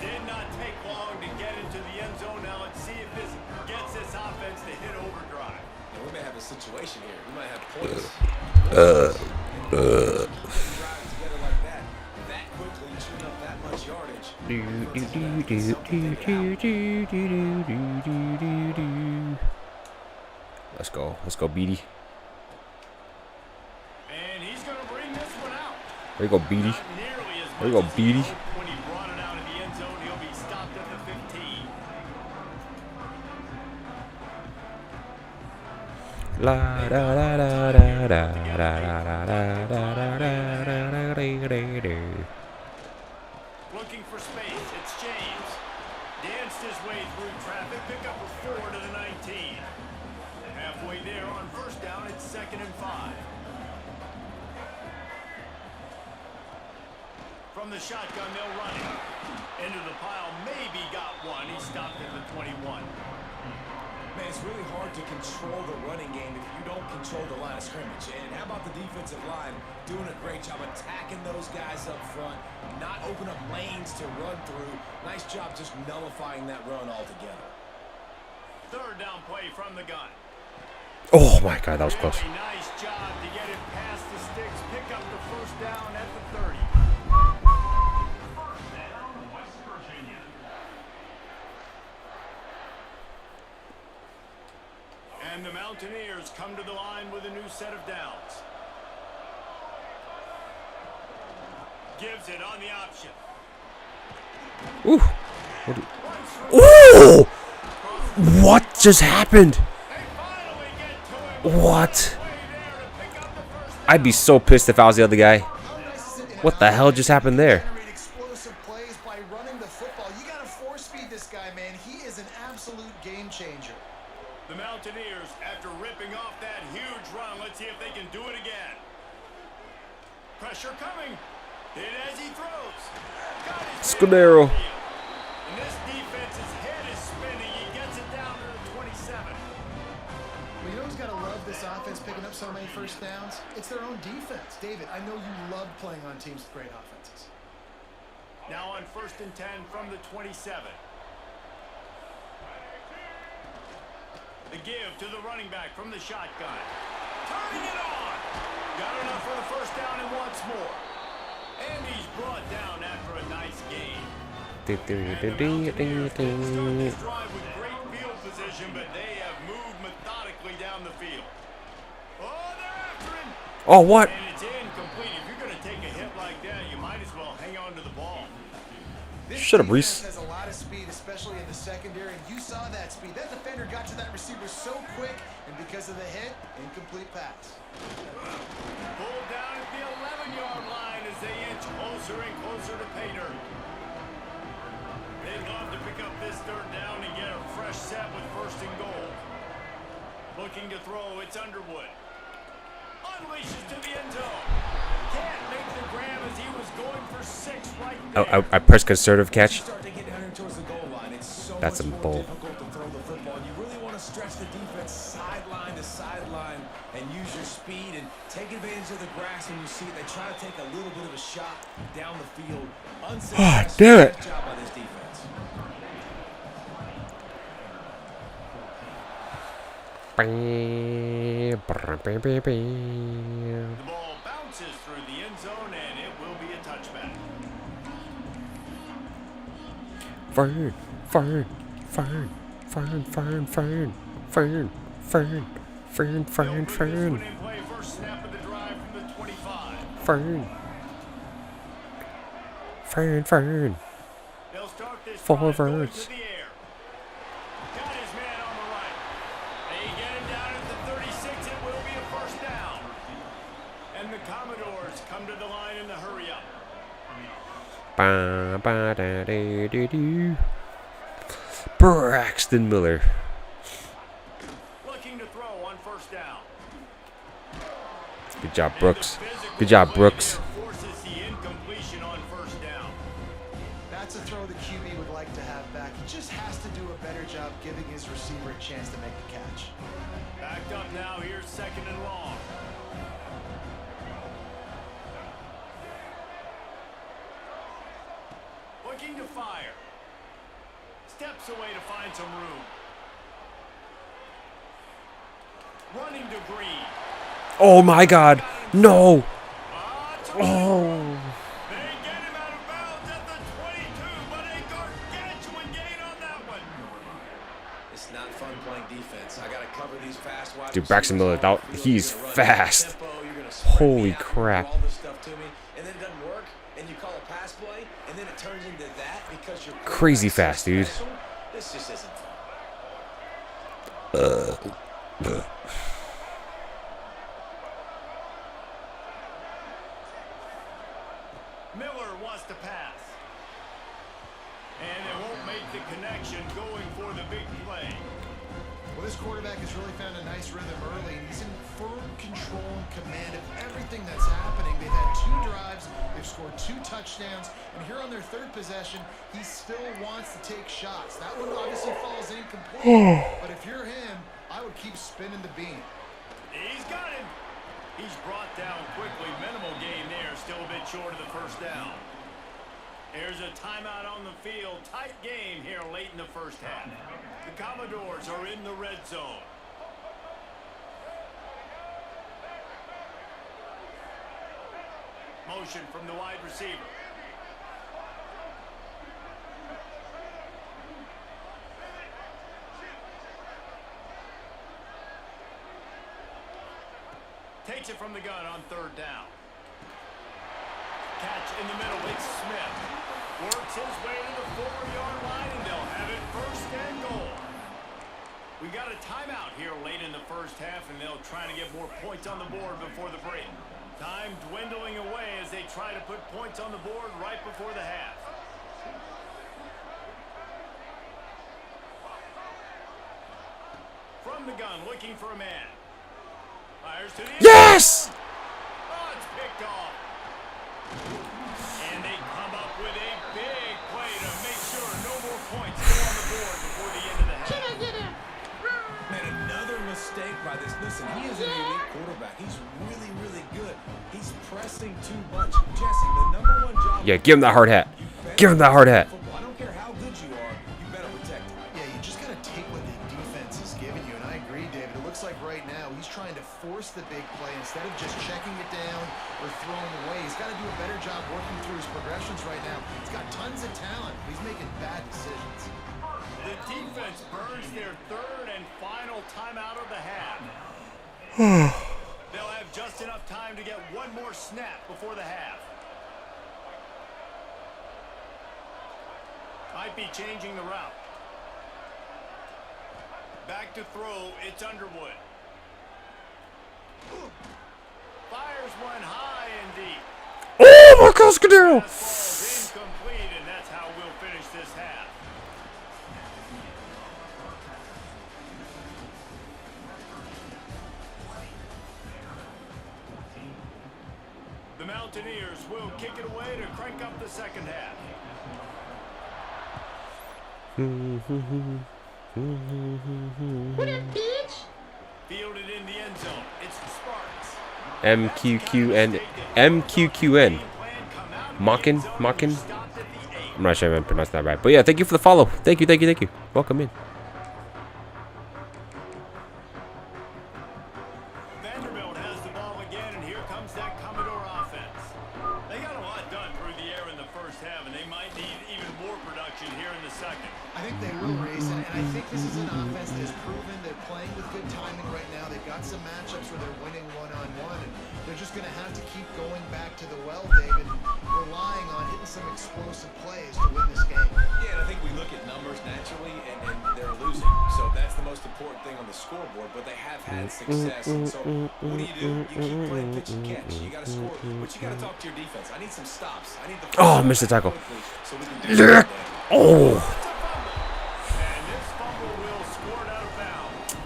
Did not take long to get into the end zone. Now let's see if this gets this offense to hit overdrive. Yeah, we may have a situation here. We might have points. Driving together like that quickly, chewing up that much yardage. Let's go. Let's go, Beatty. And he's going to bring this one out. There you go, Beatty. Not nearly as There you go, much as he Beatty. hoped when he brought it out of the end zone. He'll be stopped at the 15. La da da da da da da da da da da da. Looking for space. It's James. Danced his way through traffic. Pick up a 4 to the 19. Halfway there on first down. It's 2nd and 5. From the shotgun, they'll run it. Into the pile. Maybe got one. He stopped at the 21. Man, it's really hard to control the running game if you don't control the line of scrimmage. And how about the defensive line doing a great job attacking those guys up front, not open up lanes to run through. Nice job just nullifying that run altogether. Third down play from the gun. Oh my God, that was close. Really nice job to get it past the sticks. Pick up the first down at the 30. And the Mountaineers come to the line with a new set of downs. Gives it on the option. Ooh. Ooh! What just happened? What? I'd be so pissed if I was the other guy. What the hell just happened there? Explosive plays by running the football. You got to force feed this guy, man. He is an absolute game changer. The Mountaineers, after ripping off that huge run, let's see if they can do it again. Pressure coming. Hit as he throws. Scudero. And this defense's head is spinning. He gets it down to the 27. Well, you know who's got to love this offense picking up so many first downs? It's their own defense. David, I know you love playing on teams with great offenses. Now on 1st and 10 from the 27. The give to the running back from the shotgun. Turning it on. Got enough for the first down and once more. And he's brought down after a nice gain. And the Mountaineers didn't start this drive with great field position, but they have moved methodically down the field. Oh, they're after him. Oh, what? And it's incomplete. If you're going to take a hit like that, you might as well hang on to the ball. This Shut up, defense Reese. has a lot of speed, especially in the secondary, and you saw that speed. That defender got to that receiver so quick, and because of the hit, incomplete pass. Pulled down at the 11-yard line as they inch closer and closer to pay dirt. They'd love to pick up this third down and get a fresh set with 1st and goal. Looking to throw, it's Underwood. Unleashes to the end zone. Can't make the grab as he was going for 6 right there. I pressed conservative catch. Start to get hunting towards the goal line. It's so That's much a more bull. difficult to throw the football. You really want to stretch the defense sideline to sideline and use your speed and take advantage of the grass when you see it. They try to take a little bit of a shot down the field. Unsuccessful. damn it. Good job by this defense. The ball bounces through the end zone, and it will be a touchback. Fern. Put in play first snap of the drive from the 25. Fern. They'll start this Forwards. drive going to the air. Got his man on the right. They get him down at the 36. It will be a first down. And the Commodores come to the line in the hurry up. Braxton Miller. Looking to throw on 1st down. Good job, Brooks. Good job, Brooks. Forces the incompletion on 1st down. That's a throw the QB would like to have back. He just has to do a better job giving his receiver a chance to make the catch. Backed up now. Here's 2nd and long. Looking to fire. Steps away to find some room. Running to Green. Oh my God. No. Oh. They get him out of bounds at the 22, but a gargantuan gain on that one. It's not fun playing defense. I got to cover these fast wide Dude, Braxton receivers Miller, off the field. he's You're gonna run fast. tempo, you're gonna spread Holy me out, you crap. do all this stuff to me, and then it doesn't work, and you call a pass play, and then it turns into that because you're Crazy fast, dude. This just isn't fun. Miller wants to pass. And it won't make the connection going for the big play. Well, this quarterback has really found a nice rhythm early, and he's in firm control and command of everything that's happening. They've had 2 drives, they've scored 2 touchdowns, and here on their 3rd possession, he still wants to take shots. That one obviously falls incomplete, but if you're him, I would keep spinning the beam. He's got him. He's brought down quickly. Minimal gain there. Still a bit short of the 1st down. There's a timeout on the field. Tight game here late in the 1st half. The Commodores are in the red zone. Motion from the wide receiver. Takes it from the gun on 3rd down. Catch in the middle. It's Smith. Works his way to the 4-yard line, and they'll have it 1st and goal. We got a timeout here late in the 1st half, and they'll try to get more points on the board before the break. Time dwindling away as they try to put points on the board right before the half. From the gun, looking for a man. Fires to the Yes! Oh, it's picked off. And they come up with a big play to make sure no more points go on the board before the end of the half. Man, another mistake by this. Listen, he is an elite quarterback. He's really, really good. He's pressing too much. Jesse, the #1 job. Yeah, give him that hard hat. You Give him that hard hat. I don't care how good you are, you better protect it. Yeah, you just got to take what the defense is giving you, and I agree, David. It looks like right now he's trying to force the big play instead of just checking it down or throwing away. He's got to do a better job working through his progressions right now. He's got tons of talent, but he's making bad decisions. The defense burns their third and final timeout of the half. They'll have just enough time to get one more snap before the half. Might be changing the route. Back to throw, it's Underwood. Fires one high and deep. Oh my gosh, Cadero! Fastball's incomplete, and that's how we'll finish this half. The Mountaineers will kick it away to crank up the second half. What up, bitch? Fielded in the end zone. It's the Sparks. MQQN. MQQN. Mockin? Mockin? I'm not sure if I pronounced that right. But yeah, thank you for the follow. Thank you, thank you, thank you. Welcome in. Vanderbilt has the ball again, and here comes that Commodore offense. They got a lot done through the air in the first half, and they might need even more production here in the second. I think they will race, and I think this is an offense that has proven they're playing with good timing right now. They've got some matchups where they're winning one-on-one, and they're just going to have to keep going back to the well, David, relying on hitting some explosive plays to win this game. Yeah, and I think we look at numbers naturally, and they're losing. So that's the most important thing on the scoreboard, but they have had success. And so what do? You keep playing pitch and catch. You got to score, but you got to talk to your defense. I need some stops. I need the Oh, I missed the tackle. so we can do that. Oh! And this fumble will score out of bounds.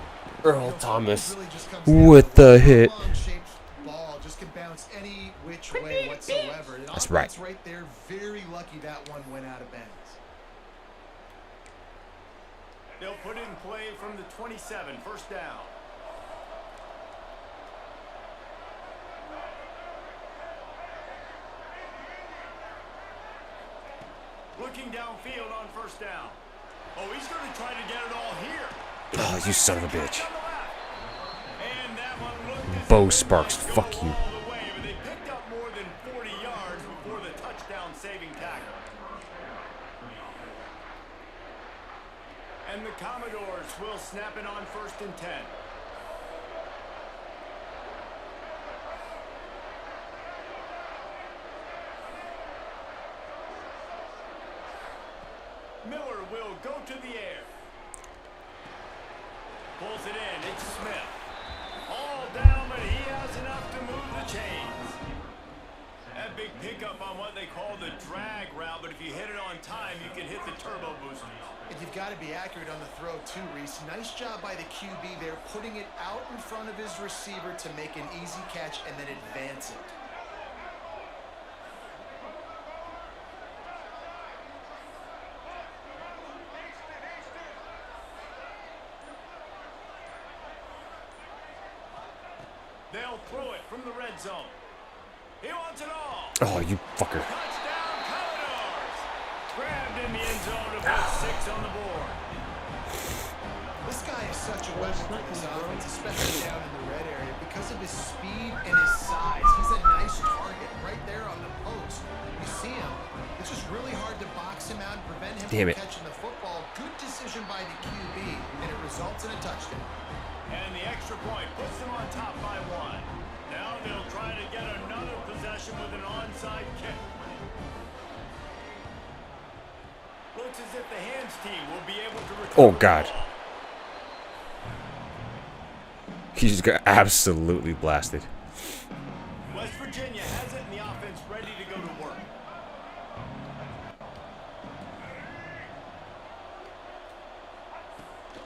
Earl Thomas Really just comes down with to the hit. long-shaped ball just can bounce any which way whatsoever. And That's right. offense right there, very lucky that one went out of bounds. They'll put in play from the 27, first down. Looking downfield on first down. Oh, he's going to try to get it all here. Oh, you son of a bitch. And that one looked as Bo if it Sparks, might go fuck you. all the way, but they picked up more than 40 yards before the touchdown saving tackle. And the Commodores will snap it on first and 10. Miller will go to the air. Pulls it in. It's Smith. All down, but he has enough to move the chains. That big pickup on what they call the drag route, but if you hit it on time, you can hit the turbo boosters. And you've got to be accurate on the throw too, Reese. Nice job by the QB there, putting it out in front of his receiver to make an easy catch and then advance it. They'll throw it from the red zone. He wants it all. Oh, you fucker. Touchdown, Commodores. Grabbed in the end zone to put 6 on the board. This guy is such a weapon for this offense, especially down in the red area. Because of his speed and his size, he's a nice target right there on the post. You see him. It's just really hard to box him out and prevent him from catching the football. Good decision by the QB, and it results in a touchdown. And the extra point puts them on top by 1. Now they'll try to get another possession with an onside kick. Looks as if the hands team will be able to return. Oh, God. He just got absolutely blasted. West Virginia has it, and the offense ready to go to work.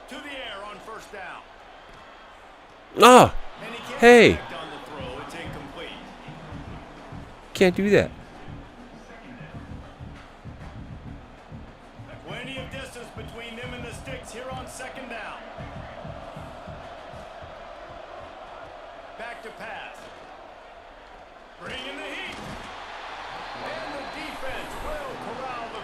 To the air on first down. Ah! And he can't Hey! connect on the throw. It's incomplete. Can't do that. Plenty of distance between them and the sticks here on second down. Back to pass. Bring in the heat. And the defense will corral the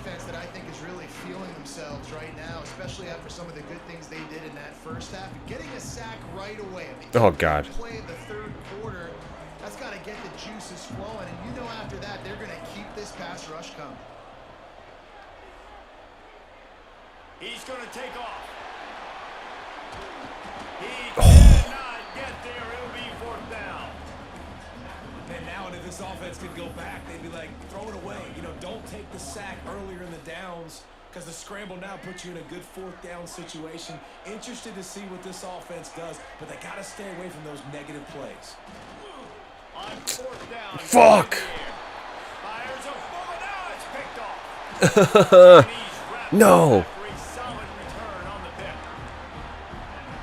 defense that I think is really feeling themselves right now, especially after some of the good things they did in that first half. Getting a sack right away. I mean, Oh, God. play the third quarter, that's got to get the juices flowing. And you know after that, they're going to keep this pass rush coming. He's going to take off. He cannot get there. It'll be fourth down. And now if this offense could go back, they'd be like, throw it away. You know, don't take the sack earlier in the downs because the scramble now puts you in a good fourth down situation. Interested to see what this offense does, but they got to stay away from those negative plays. On fourth down. Fuck. Fires a bullet. Now it's picked off. No. Solid return on the pick.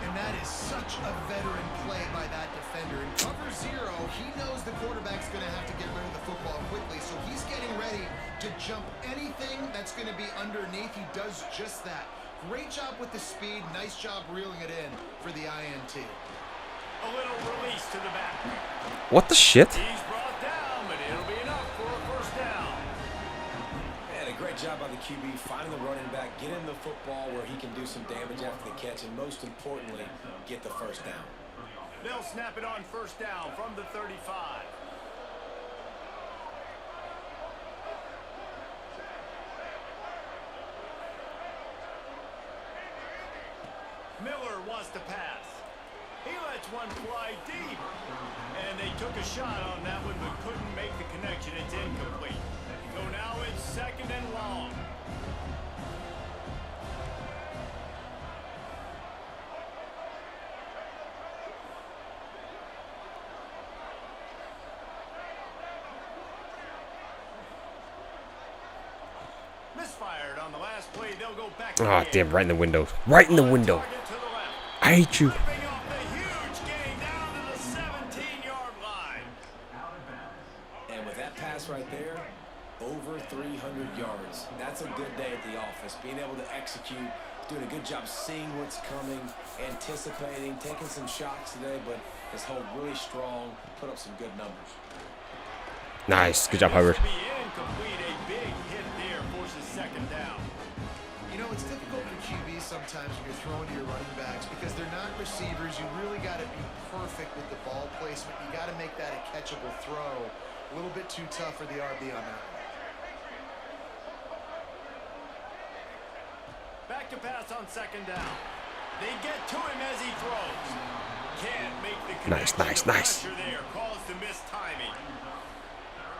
And that is such a veteran play by that defender. In cover zero, he knows the quarterback's going to have to get rid of the football quickly, so he's getting ready to jump anything that's going to be underneath. He does just that. Great job with the speed. Nice job reeling it in for the INT. A little release to the back. What the shit? He's brought down, but it'll be enough for a first down. And a great job by the QB finding the running back, get him the football where he can do some damage after the catch, and most importantly, get the first down. They'll snap it on first down from the 35. Miller wants to pass. He lets one fly deep. And they took a shot on that one, but couldn't make the connection. It's incomplete. So now it's second and long. Misfired on the last play. They'll go back. Oh, damn, right in the window. Right in the window. I hate you. Ripping off the huge gain down to the 17-yard line. And with that pass right there, over 300 yards. That's a good day at the office. Being able to execute, doing a good job seeing what's coming, anticipating, taking some shots today, but has held really strong, put up some good numbers. Nice. Good job, Hubbard. This will be incomplete. A big hit there forces second down. You know, it's difficult for QBs sometimes when you're throwing to your running backs because they're not receivers. You really got to be perfect with the ball placement. You got to make that a catchable throw. A little bit too tough for the RB on that. Back to pass on second down. They get to him as he throws. Can't make the connection. Nice. The pressure there caused the missed timing.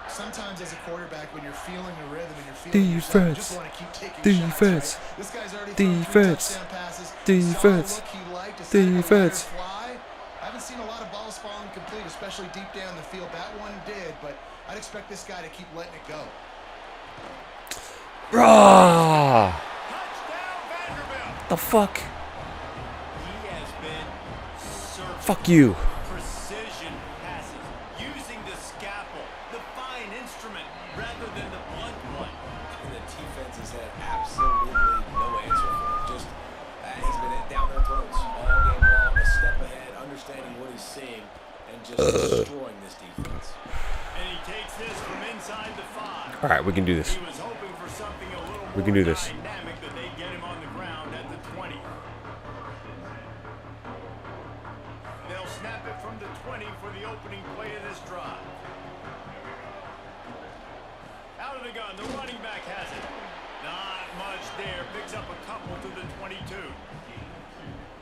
Sometimes as a quarterback, when you're feeling the rhythm and you're feeling yourself, you just want to keep taking Defense. shots, right? This guy's already thrown 3 Defense. touchdown passes. Defense. Saw the look he liked, decided to let Defense. her fly. I haven't seen a lot of balls falling complete, especially deep down the field. That one did, but I'd expect this guy to keep letting it go. Rah! Touchdown Vanderbilt. The fuck? He has been surgical. Fuck you. Precision passes, using the scalpel, the fine instrument, rather than the blunt one. And the defense has had absolutely no answer for him. Just, he's been down their throats all game long, a step ahead, understanding what he's seeing, and just destroying this defense. And he takes this from inside the 5. All right, we can do this. He was hoping for something a little We more can do this. dynamic, that they get him on the ground at the 20. They'll snap it from the 20 for the opening play of this drive. Out of the gun, the running back has it. Not much there. Picks up a couple to the 22.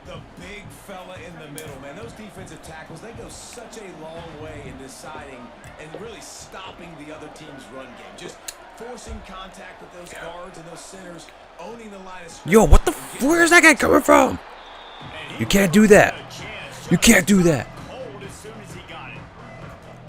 The big fella in the middle, man. Those defensive tackles, they go such a long way in deciding and really stopping the other team's run game. Just forcing contact with those guards and those centers, owning the line of scrimmage. Yo, what the where's that guy coming from? You can't do that. You can't do that. Cold as soon as he got it.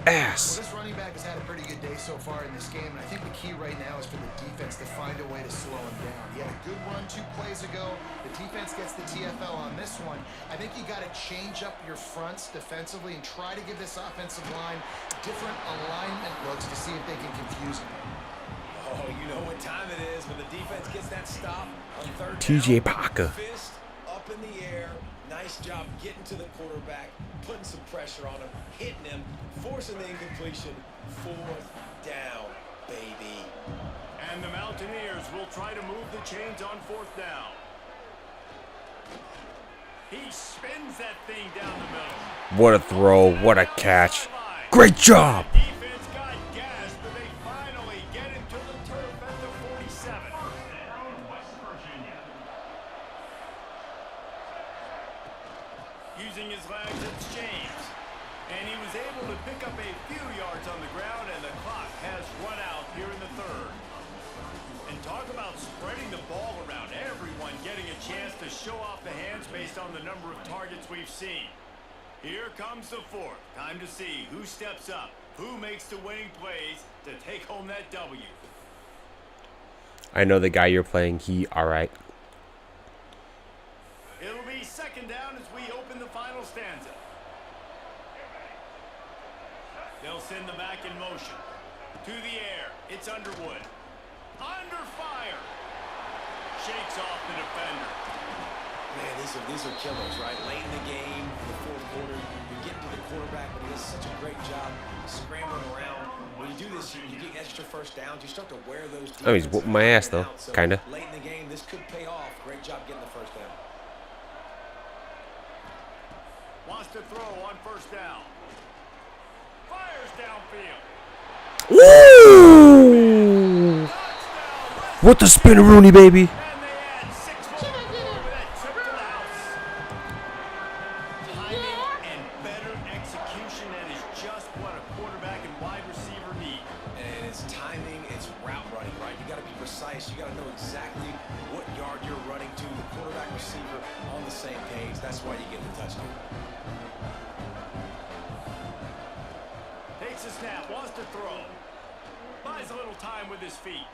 Ass. Well, this running back has had a pretty good day so far in this game, and I think the key right now is for the defense to find a way to slow him down. He had a good run 2 plays ago. The defense gets the TFL on this one. I think you got to change up your fronts defensively and try to give this offensive line different alignment looks to see if they can confuse him. Oh, you know what time it is when the defense gets that stop on third TJ down. Parker. Fist up in the air. Nice job getting to the quarterback, putting some pressure on him, hitting him, forcing the incompletion. 4th down, baby. And And the Mountaineers will try to move the chains on 4th down. He spins that thing down the middle. What a throw. What a catch. Great job. Defense got gas, but they finally get him to the turf at the 47. Using his legs, it's James. And he was able to pick up a few yards on the ground, and the clock has run out here in the 3rd. And talk about spreading the ball around. Everyone getting a chance to show off the hands based on the number of targets we've seen. Here comes the 4th. Time to see who steps up, who makes the winning plays to take home that W. I know the guy you're playing. He all right. It'll be 2nd down as we open the final stanza. They'll send the back in motion. To the air. It's Underwood. Under fire. Shakes off the defender. Man, these are killers, right? Late in the game, the 4th quarter, you're getting to the quarterback, but he does such a great job scrambling around. When you do this, you get extra 1st downs. You start to wear those. Oh, he's whooping my ass though, so kinda. Late in the game, this could pay off. Great job getting the 1st down. Wants to throw on 1st down. Fires downfield. Woo! What the spin-a-rooney, baby? And they add 6 more with that trip to the house. Timing and better execution, that is just what a quarterback and wide receiver need. And it's timing, it's route running, right? You got to be precise. You got to know exactly what yard you're running to. The quarterback receiver on the same page. That's why you get the touchdown. Takes a snap, wants to throw. Buys a little time with his feet.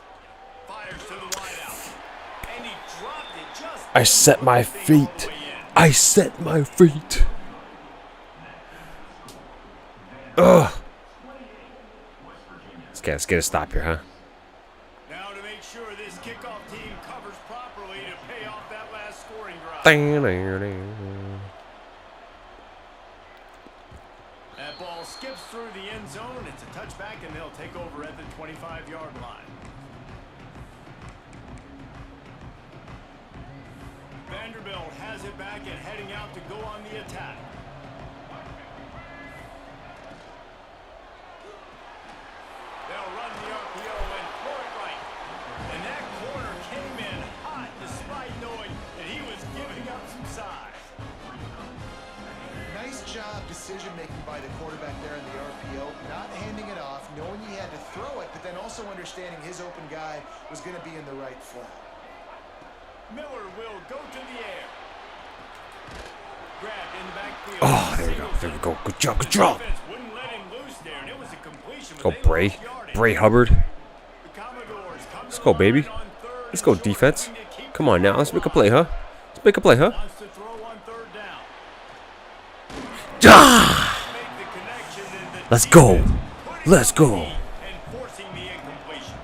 Fires to the wideout. And he dropped it just. I set my feet. I set my feet. Ugh. Let's get a stop here, huh? Now to make sure this kickoff team covers properly to pay off that last scoring drive. That ball skips through the end zone. It's a touchback, and they'll take over at the 25-yard line. Vanderbilt has it back and heading out to go on the attack. They'll run the RPO and throw it right. And that corner came in hot despite knowing that he was giving up some size. Nice job decision-making by the quarterback there in the RPO, not handing it off, knowing he had to throw it, but then also understanding his open guy was going to be in the right flat. Miller will go to the air. Grabbed in the backfield. Oh, there we go. There we go. Good job. Good job. Defense wouldn't let him loose there, and it was a completion, but Go, they Bray. lost yardage. Bray Hubbard. The Commodores come Let's to go, the baby. line on 3rd Let's go, and short, defense. looking to keep Come on the now. Let's make a ball play, huh? alive. Let's make a play, huh? Wants to throw on 3rd down. Ah! Make the connection, and the Let's go. defense putting Let's on go. the heat and forcing the incompletion.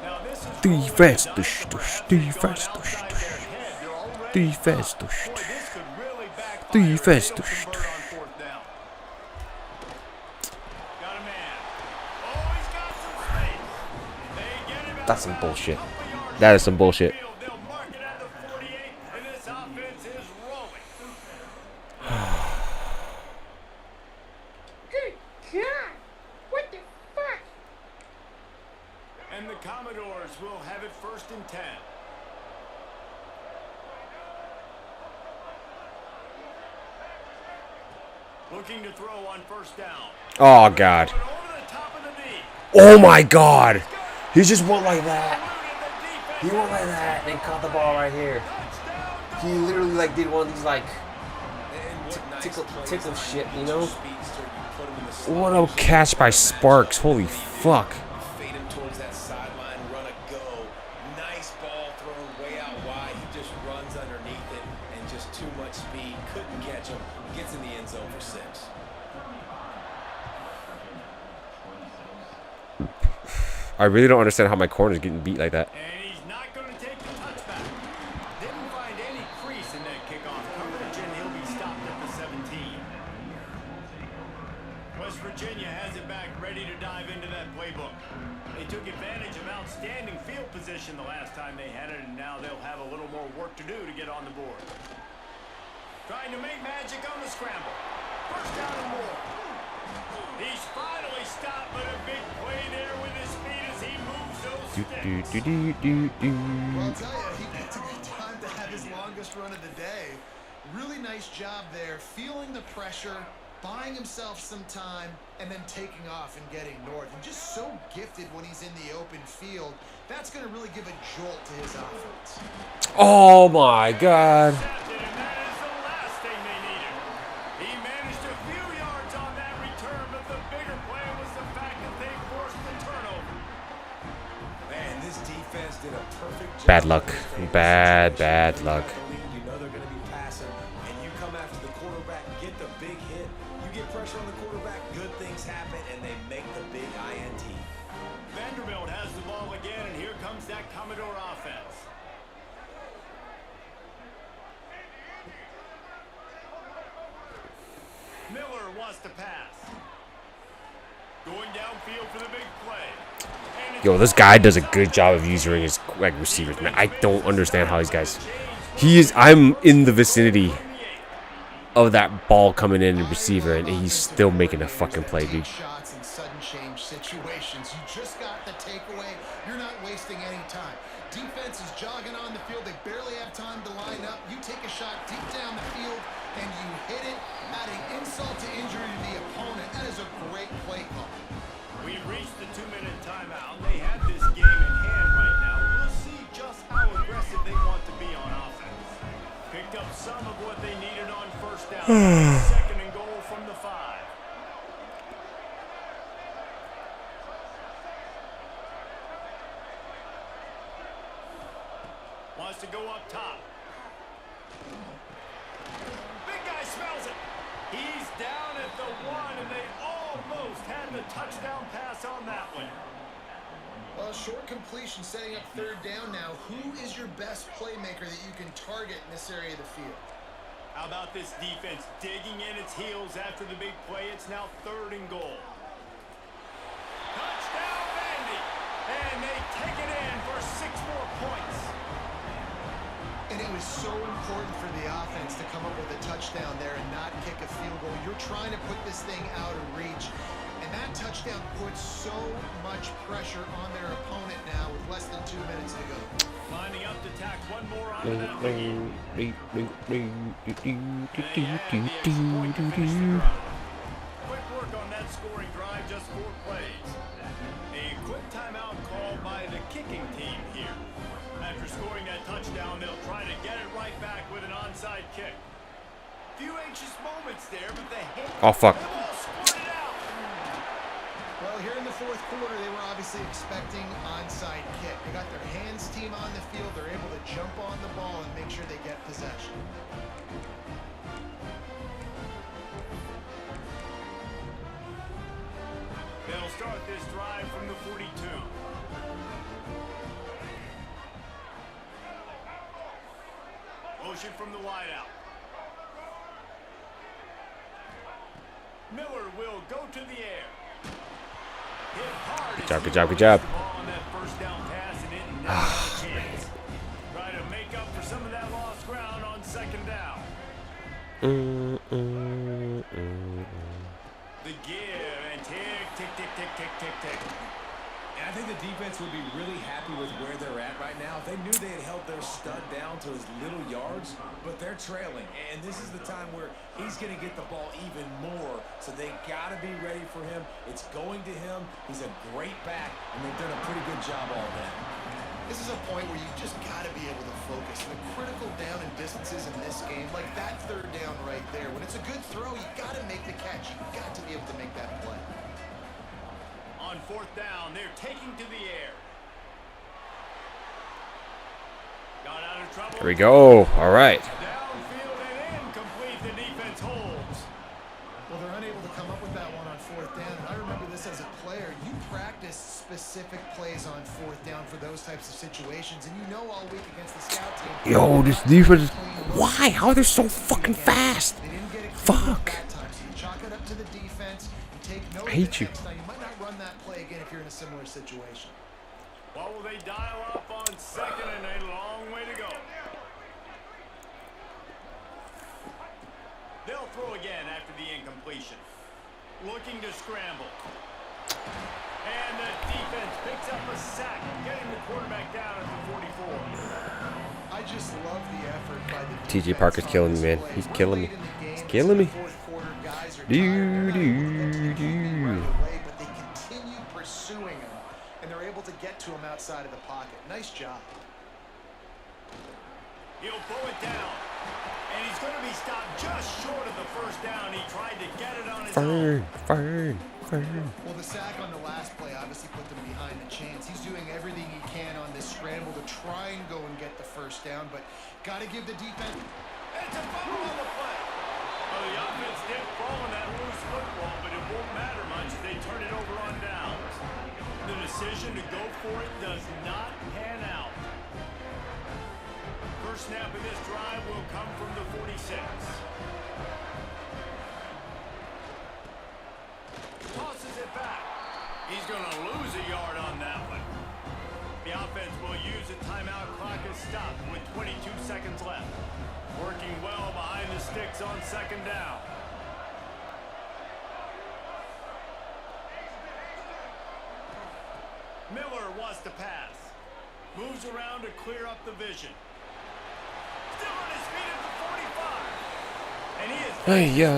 Now this is Defense, rolling dush, dice, dush, perhaps defense, they've gone dush, outside dush. their head. They're already Defense, up. dush, Boy, dush. this could really backfire Defense, if they don't dush, convert on 4th down. Got a man. Oh, he's got some space. They get him out That's some of bullshit. bounds, a couple yards That is some bullshit. field. They'll mark it at the 48, and this offense is rolling. Good God! What the fuck? And the Commodores will have it 1st and 10. Looking to throw on 1st down. Oh, God. Over the top of the knee. Oh, my God. He just went like that. He Eluded the defense. went like that and caught the ball right here. Touchdown. He literally like did one of these like And what nice tickle plays that shit, you beat know? your speedster, you put him in the slot, What you a catch by Sparks. Holy fuck. You fade him towards that sideline, run a go. Nice ball thrown way out wide. He just runs underneath it and just too much speed. Couldn't catch him. Gets in the end zone for 6. I really don't understand how my corner's getting beat like that. And he's not going to take the touchback. Didn't find any crease in that kickoff coverage, and he'll be stopped at the 17. West Virginia has it back, ready to dive into that playbook. They took advantage of outstanding field position the last time they had it, and now they'll have a little more work to do to get on the board. Trying to make magic on the scramble. First down and more. He's finally stopped, but a big play there with his feet as he moves those sticks. Well, I'll tell you, he picked a good time to have his longest run of the day. Really nice job there, feeling the pressure, buying himself some time, and then taking off and getting north. And just so gifted when he's in the open field. That's going to really give a jolt to his offense. Oh my God. And that is the last thing they needed. He managed a few yards on that return, but the bigger play was the fact that they forced the turnover. Man, this defense did a perfect job. Bad luck. Bad luck. You know they're going to be passing, and you come after the quarterback, get the big hit. You get pressure on the quarterback, good things happen, and they make the big INT. Vanderbilt has the ball again, and here comes that Commodore offense. Miller wants to pass. Going downfield for the big play. And Yo, this guy does a good job of using his receivers, man. I don't understand how these guys. I'm in the vicinity of that ball coming in and receiver, and he's still making a fucking play, dude. Shots in sudden change situations. You just got the takeaway. You're not wasting any time. Defense is jogging on the field. They barely have time to line up. You take a shot deep down the field, and you hit it, adding insult to injury to the opponent. That is a great play call. we've reached the 2-minute timeout. They have this game in hand right now. We'll see just how aggressive they want to be on offense. Picked up some of what they needed on first down. Second and goal from the 5. Wants to go up top. Big guy smells it. He's down at the 1, and they almost had the touchdown pass on that one. Well, short completion setting up third down now. Who is your best playmaker that you can target in this area of the field? How about this defense digging in its heels after the big play? It's now 3rd and goal. Touchdown, Vandy! And they take it in for 6 more points. And it was so important for the offense to come up with a touchdown there and not kick a field goal. You're trying to put this thing out of reach. And that touchdown puts so much pressure on their opponent now with less than 2 minutes to go. Lining up to tack one more onto that lead. Quick work on that scoring drive, just 4 plays. A quick timeout called by the kicking team here. After scoring that touchdown, they'll try to get it right back with an onside kick. Few anxious moments there, but the hit. Oh, fuck. The ball squirted out. Well, here in the fourth quarter, they were obviously expecting onside kick. They got their hands team on the field. They're able to jump on the ball and make sure they get possession. They'll start this drive from the 42. Motion from the wideout. Miller will go to the air. Hit hard. Good job, good job. On that first down pass, and it never had a chance. Try to make up for some of that lost ground on 2nd down. The give and tick. And I think the defense would be really happy with where they're at right now. They knew they had held their stud down to his little yards, but they're trailing. And this is the time where he's going to get the ball even more. So they got to be ready for him. It's going to him. He's a great back, and they've done a pretty good job all day. This is a point where you just got to be able to focus. The critical down and distances in this game, like that 3rd down right there. When it's a good throw, you got to make the catch. You got to be able to make that play. On 4th down, they're taking to the air. Got out of trouble. Here we go. All right. Downfield and incomplete. The defense holds. Well, they're unable to come up with that one on 4th down. And I remember this as a player. You practice specific plays on 4th down for those types of situations. And you know all week against the scout team. Yo, this defense. Why? How are they so fucking fast? They didn't get it Fuck. that time. So you chalk it up to the defense. You know I hate you. next time you might not run that play again if you're in a similar situation. What will they dial up on second and a long way to go? They'll throw again after the incompletion. Looking to scramble. And the defense picks up a sack, getting the quarterback down at the 44. I just love the effort by the TJ Parker's killing me, man. He's killing me. He's killing me. But they continue pursuing him, and they're able to get to him outside of the pocket. Nice job. He'll pull it down, and he's going to be stopped just short of the first down. He tried to get it on his own. Fern. Well, the sack on the last play obviously put them behind the chains. He's doing everything he can on this scramble to try and go and get the first down, but got to give the defense. It's a fumble on the play. Well, the offense did fall on that loose football, but it won't matter much if they turn it over on downs. The decision to go for it does not pan out. First snap of this drive will come from the 46. Tosses it back. He's going to lose a yard on that one. The offense will use a timeout. Clock is stopped with 22 seconds left. Working well behind the sticks on second down. Miller wants to pass. Moves around to clear up the vision. Still on his feet at the 45. And he is...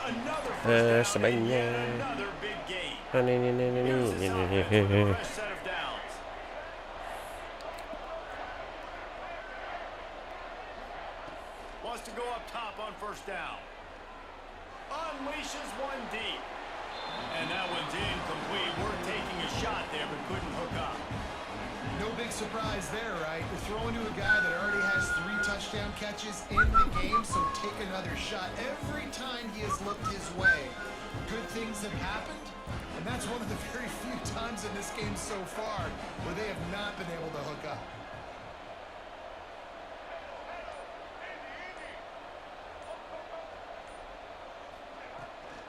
Another first down and yet another big gain. Here's his offense with a fresh set of downs. Wants to go up top on first down. Unleashes one deep. And that one's incomplete. We're taking a shot there, but couldn't hook up. No big surprise there, right? You're throwing to a guy that already has 3 touchdown catches in the game, so take another shot. Every time he has looked his way, good things have happened, and that's one of the very few times in this game so far where they have not been able to hook up.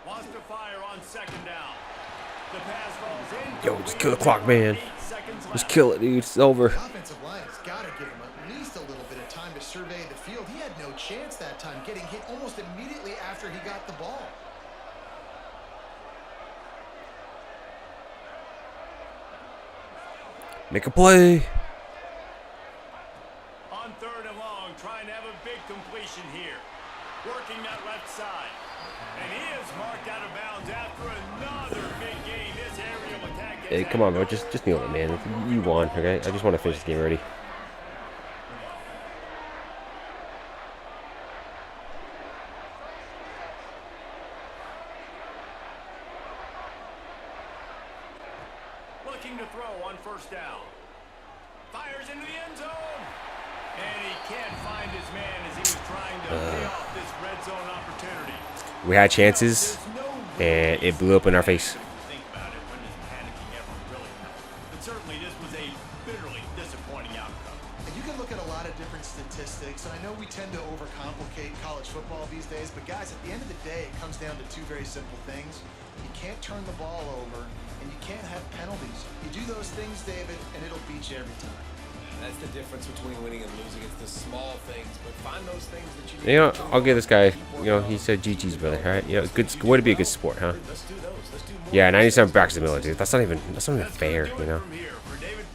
Wants to fire on second down. The pass falls in. Yo, just kill the clock, man. Just kill it, dude. It's over. The offensive line's got to give him at least a little bit of time to survey the field. He had no chance that time, getting hit almost immediately after he got the ball. Make a play. On third and long, trying to have a big completion here. Working that left side. And he is marked out of bounds after another big gain. This aerial attack. Hey, come on, bro. Just kneel it, man. You won, okay? I just want to finish this game already. Looking to throw on first down. Fires into the end zone. And he can't find his man as he was trying to pay off this red zone opportunity. We had chances, and it blew up in our face. Think about it when this panicking ever really happened. But certainly this was a bitterly disappointing outcome. And you can look at a lot of different statistics, and I know we tend to overcomplicate college football these days, but guys, at the end of the day, it comes down to 2 very simple things. You can't turn the ball over, and you can't have penalties. You do those things, David, and it'll beat you every time. That's the difference between winning and losing. It's the small things, but find those things that you need. You know, I'll give this guy, you know, he said GG's, brother, right? You know, good, way to be a good sport, huh? Let's do those. Let's do more. Yeah, 97 backs the Miller, dude. That's not even fair, you know? From here for David.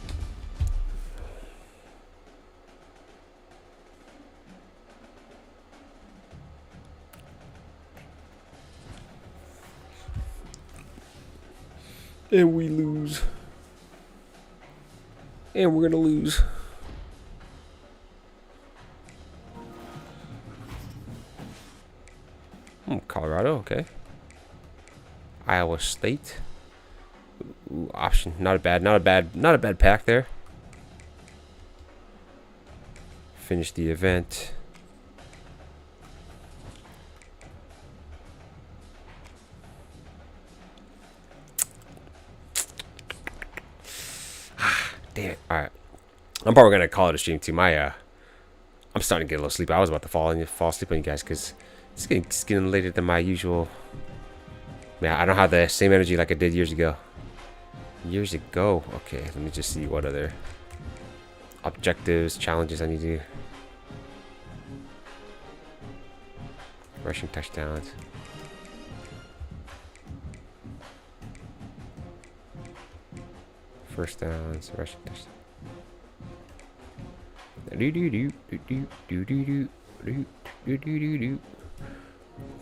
And we lose. And we're gonna lose. Colorado, okay. Iowa State. Ooh, option, not a bad pack there. Finish the event. Damn it. Alright. I'm probably gonna call it a stream too. I'm starting to get a little sleepy. I was about to fall asleep on you guys because it's getting later than my usual Yeah, I don't have the same energy like I did years ago. Okay, let me just see what other objectives, challenges I need to do. Rushing touchdowns. First downs, rushing touchdowns.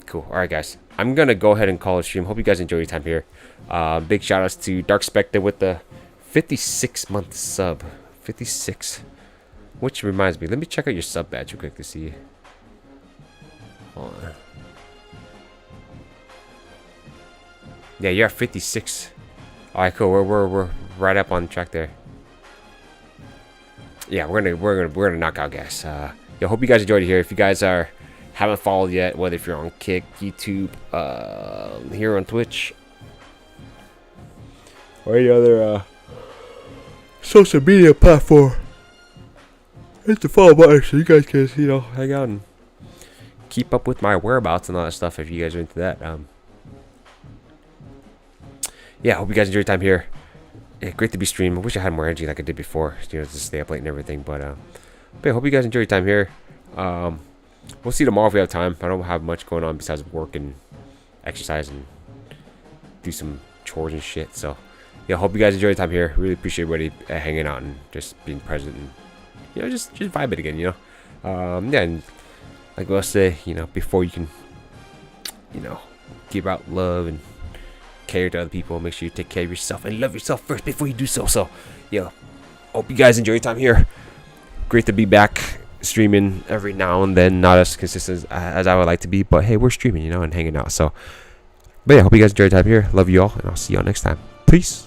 Cool. All right, guys. I'm gonna go ahead and call it stream. Hope you guys enjoy your time here. Big shout outs to Dark Spectre with the 56-month sub. 56. Which reminds me, let me check out your sub badge real quick to see. Hold on. Yeah, you're at 56. All right, cool. We're right up on track there. Yeah, we're gonna knock out guys. Yo, hope you guys enjoyed it here. If you guys haven't followed yet, whether if you're on Kick, YouTube, here on Twitch, or any other social media platform, hit the follow button so you guys can, hang out and keep up with my whereabouts and all that stuff if you guys are into that. Yeah, hope you guys enjoyed your time here. Yeah, great to be streaming. I wish I had more energy like I did before, to stay up late and everything. But yeah, hope you guys enjoy your time here. We'll see tomorrow if we have time. I don't have much going on besides work and exercise and do some chores and shit. So yeah, hope you guys enjoy your time here. Really appreciate everybody hanging out and just being present and just vibe it again. Yeah, and like I say, before you can, give out love and care to other people, make sure you take care of yourself and love yourself first before you do so. So yeah, hope you guys enjoy your time here. Great to be back streaming every now and then, not as consistent as I would like to be, but hey, we're streaming, and hanging out. So but yeah, hope you guys enjoy your time here. Love you all, and I'll see y'all next time. Peace.